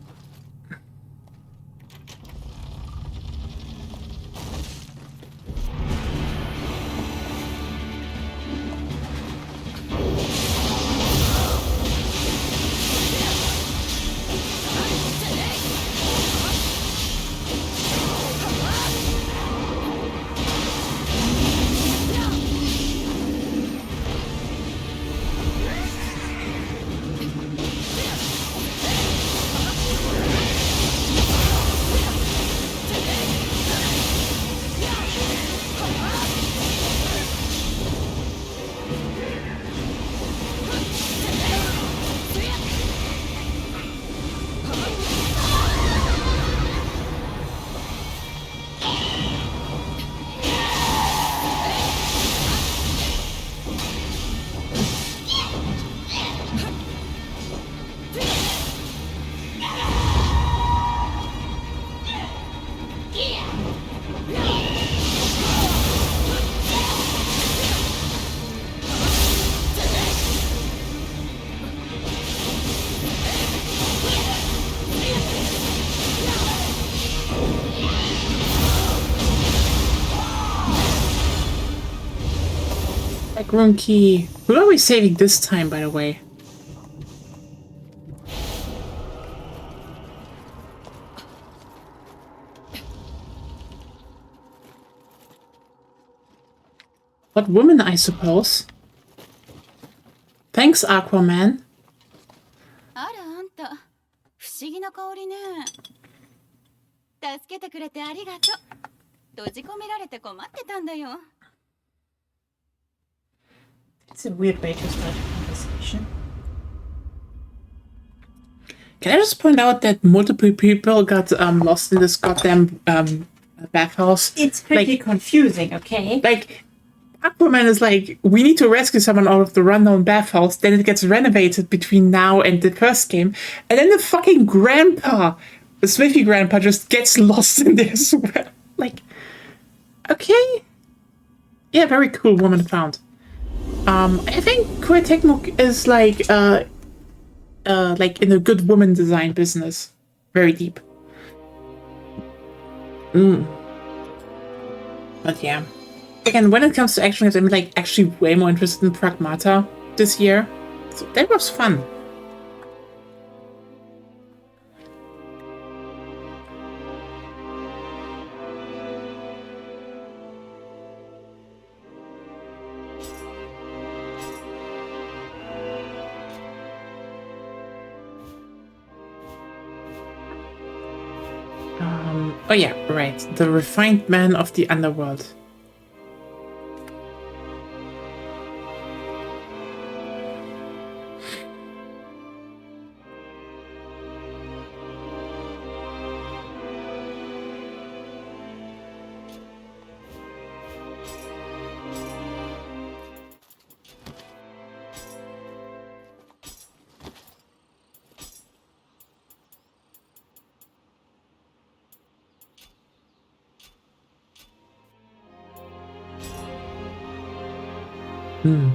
room key. Who are we saving this time, by the way? What woman, I suppose? Thanks, Aquaman. あらあんた不思議な香りね。助けてくれてありがとう。閉じ込められて困ってたんだよ。 It's a weird way to start a conversation. Can I just point out that multiple people got lost in this goddamn bathhouse? It's pretty confusing, okay? Like, Aquaman is like, we need to rescue someone out of the rundown bathhouse, then it gets renovated between now and the first game, and then the fucking grandpa, the Smithy grandpa, just gets lost in there as well. Like, okay. Yeah, very cool woman found. I think Koei is like in a good woman design business. Very deep. But yeah. Again, when it comes to action games, I'm like actually way more interested in Pragmata this year. So that was fun. Oh yeah, right. The refined man of the underworld. Hmm.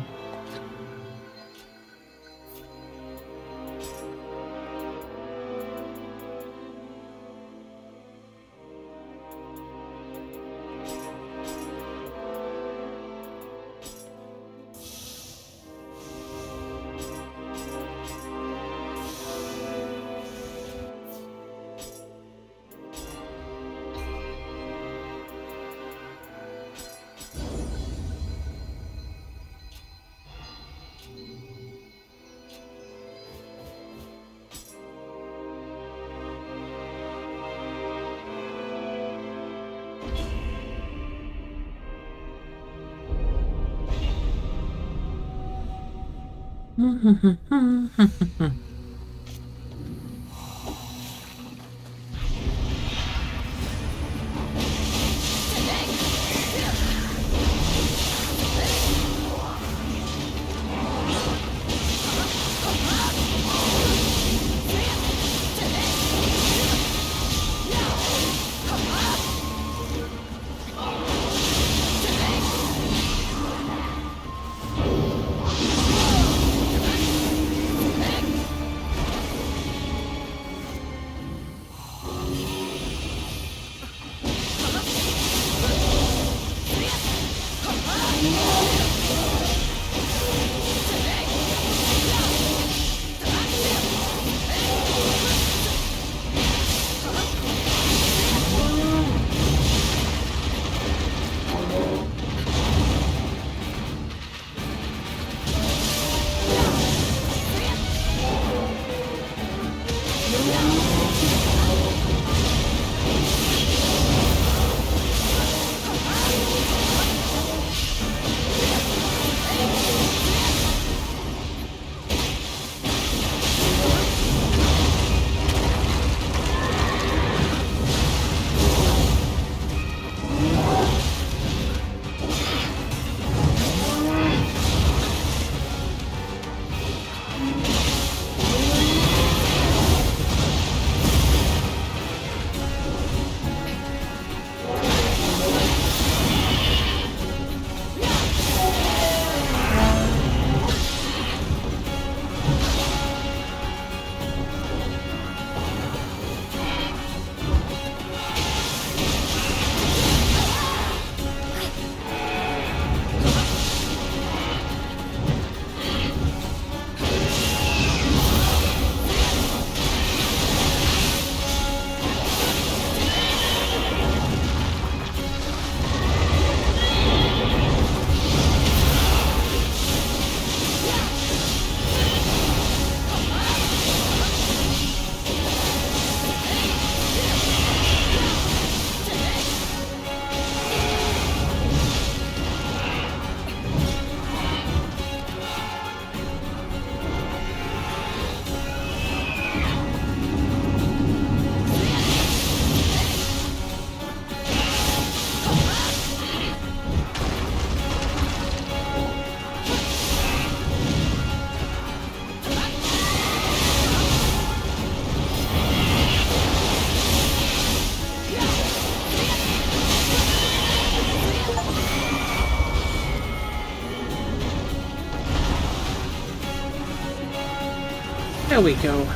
There we go.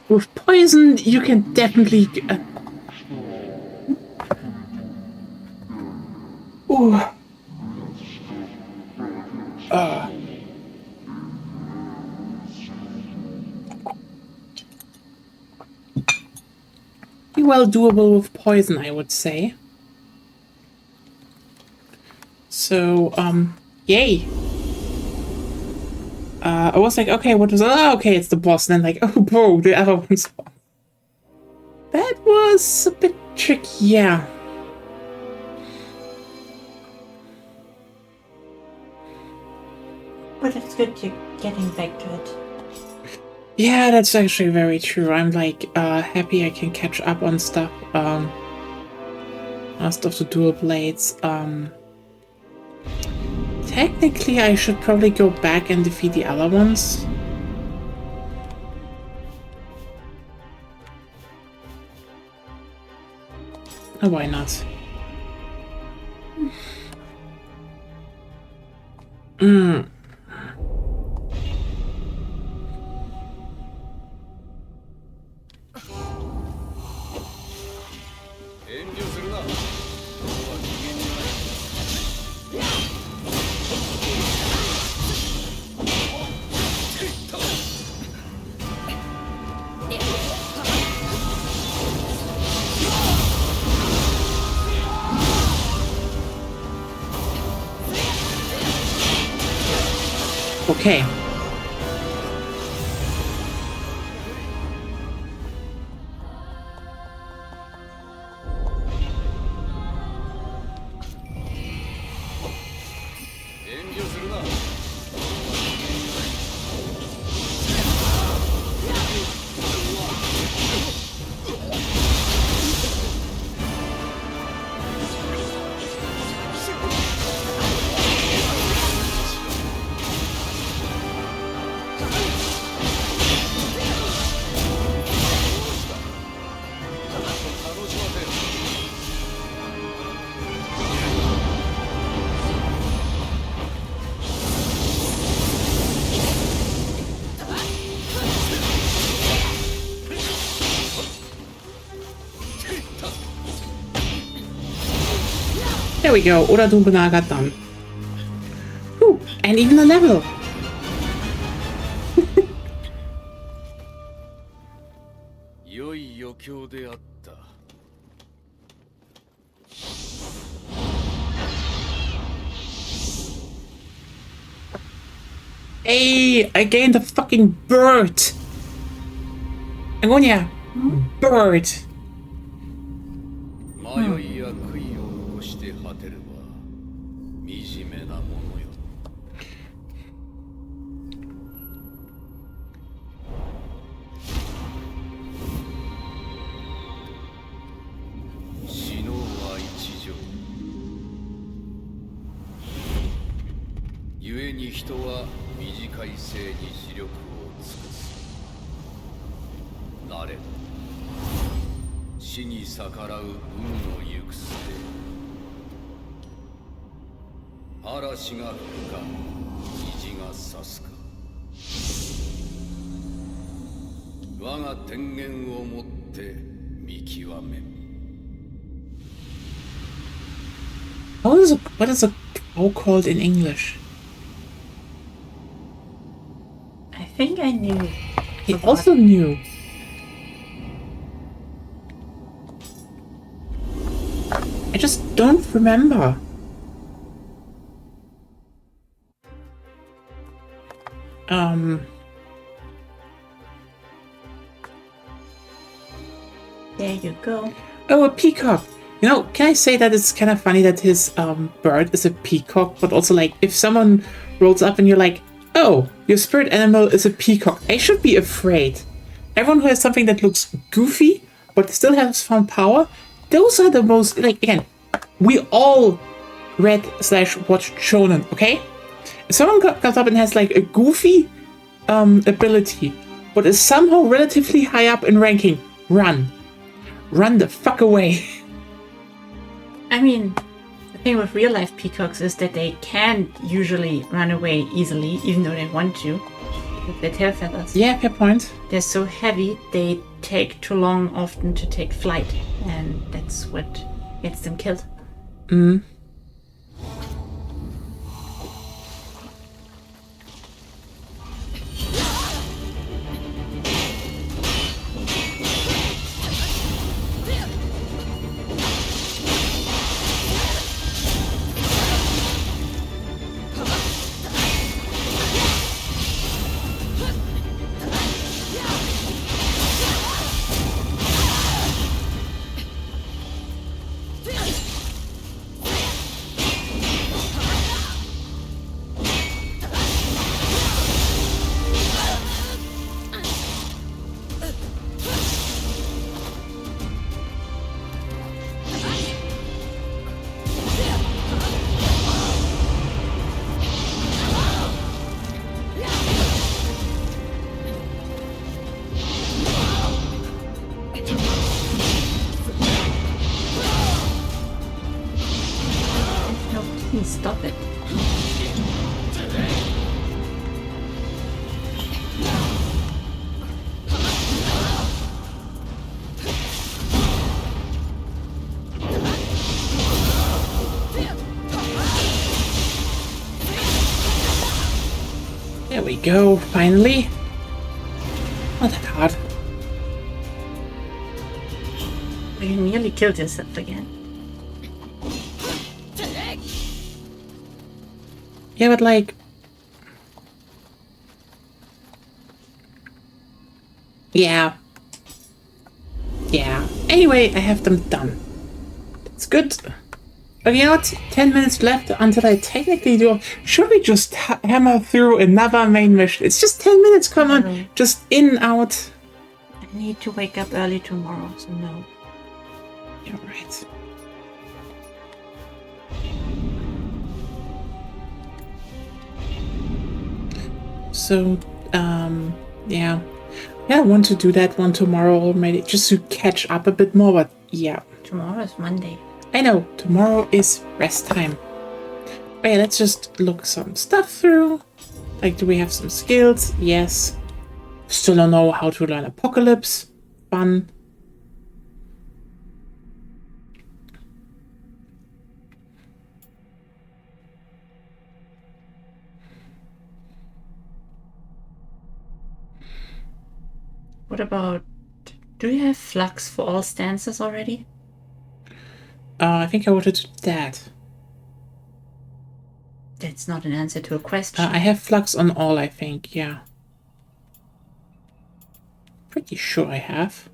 With poison, you can definitely... Ooh. Be well doable with poison, I would say. So, yay. I was like, okay, what was... Oh, okay, it's the boss. And then like, oh, bro, the other one's... That was a bit tricky, yeah. But it's good you're getting back to it. Yeah, that's actually very true. I'm like happy I can catch up on stuff. Most of the dual blades. Technically, I should probably go back and defeat the other ones. Oh, why not? Mm. 遠慮するな。 Okay. There we go. Oder Nobunaga done. Ooh, and even a level. Hey, again the fucking bird. Angonia, bird. 迷いや悔いを残して果てるは惨めなものよ。死のうは一条。故に人は短い生に視力を尽くす。なれど死に逆らう運の行く末。嵐が吹くか虹が差すか。我が天元をもって見極め。What is a cow called in English? I think I knew. He also knew. I just don't remember. There you go. Oh, a peacock. You know, can I say that it's kind of funny that his bird is a peacock, but also like if someone rolls up and you're like, oh, your spirit animal is a peacock, I should be afraid. Everyone who has something that looks goofy but still has some power, those are the most, like, again, we all read / watched shonen, okay? If someone comes up and has like a goofy ability, but is somehow relatively high up in ranking, run. Run the fuck away. I mean, the thing with real life peacocks is that they can't usually run away easily, even though they want to. With their tail feathers. Yeah, fair point. They're so heavy, they take too long often to take flight, and that's what gets them killed. Mm. Stop it. There we go, finally. Not that hard. You nearly killed yourself again. Yeah, but like... Yeah. Yeah. Anyway, I have them done. That's good. But you know what? 10 minutes left until I technically do... Should we just hammer through another main mission? It's just 10 minutes, come on. Just in, out. I need to wake up early tomorrow, so no. You're right. So, yeah. Yeah, I want to do that one tomorrow, maybe just to catch up a bit more, but yeah. Tomorrow is Monday. I know, tomorrow is rest time. Okay, let's just look some stuff through. Like, do we have some skills? Yes. Still don't know how to learn Apocalypse. Fun. What about... Do you have flux for all stances already? I think I wanted to do that. That's not an answer to a question. I have flux on all, I think, yeah. Pretty sure I have.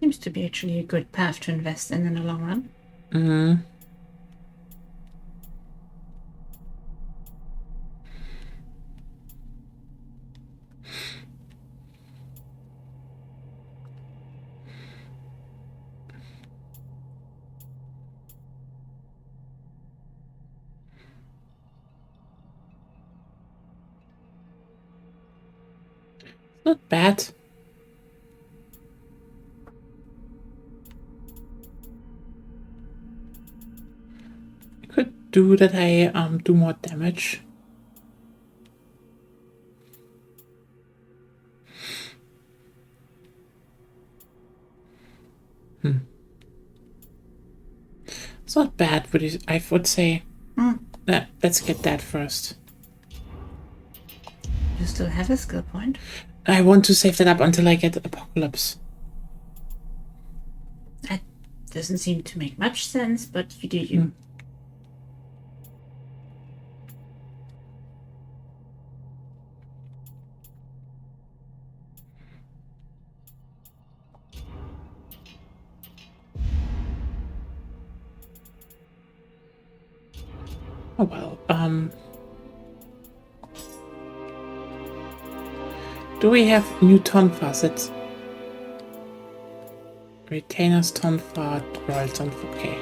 Seems to be actually a good path to invest in the long run. Mm-hmm. Not bad. Could do that I do more damage. It's not bad, but I would say let's get that first. You still have a skill point? I want to save that up until I get Apocalypse. That doesn't seem to make much sense, but you do you. Oh well, do we have new tonfa sets? Retainers tonfa, royal tonfa, okay.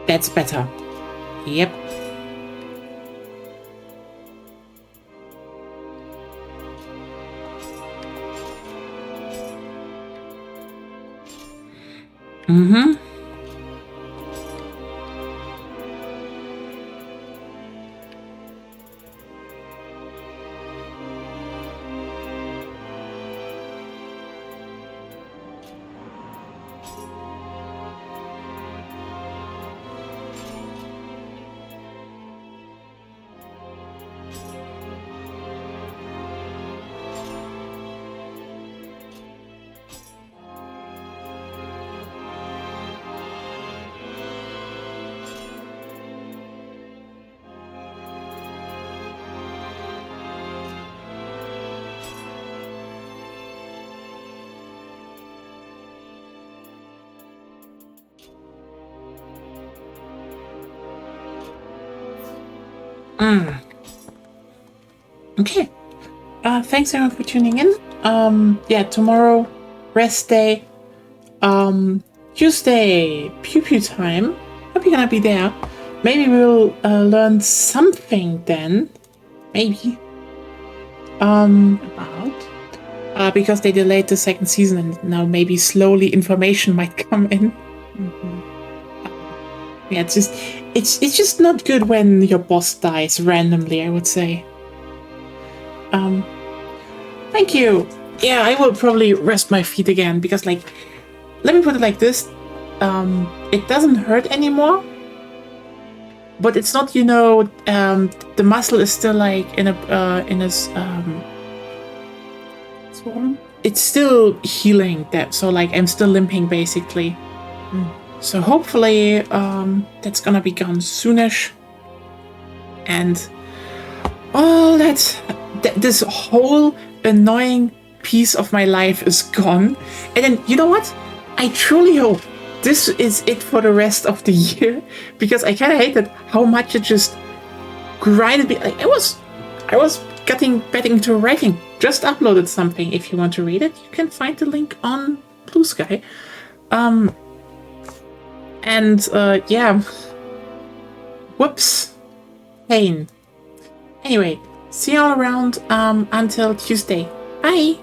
That's better. Yep. Mm-hmm. Okay. Thanks everyone for tuning in. Yeah, tomorrow, rest day. Tuesday, pew pew time. Hope you're gonna be there. Maybe we'll learn something then. Maybe. About? Because they delayed the second season and now maybe slowly information might come in. Yeah, it's just not good when your boss dies randomly, I would say. Thank you. Yeah, I will probably rest my feet again because, like, let me put it like this: it doesn't hurt anymore, but it's not, the muscle is still like swollen. It's still healing. So like I'm still limping basically. So hopefully that's gonna be gone soonish, and all this whole annoying piece of my life is gone. And then, you know what? I truly hope this is it for the rest of the year, because I kind of hated how much it just grinded me. Like, I was getting into writing. Just uploaded something. If you want to read it, you can find the link on Blue Sky. Yeah. Whoops. Pain. Anyway, see you all around until Tuesday. Bye!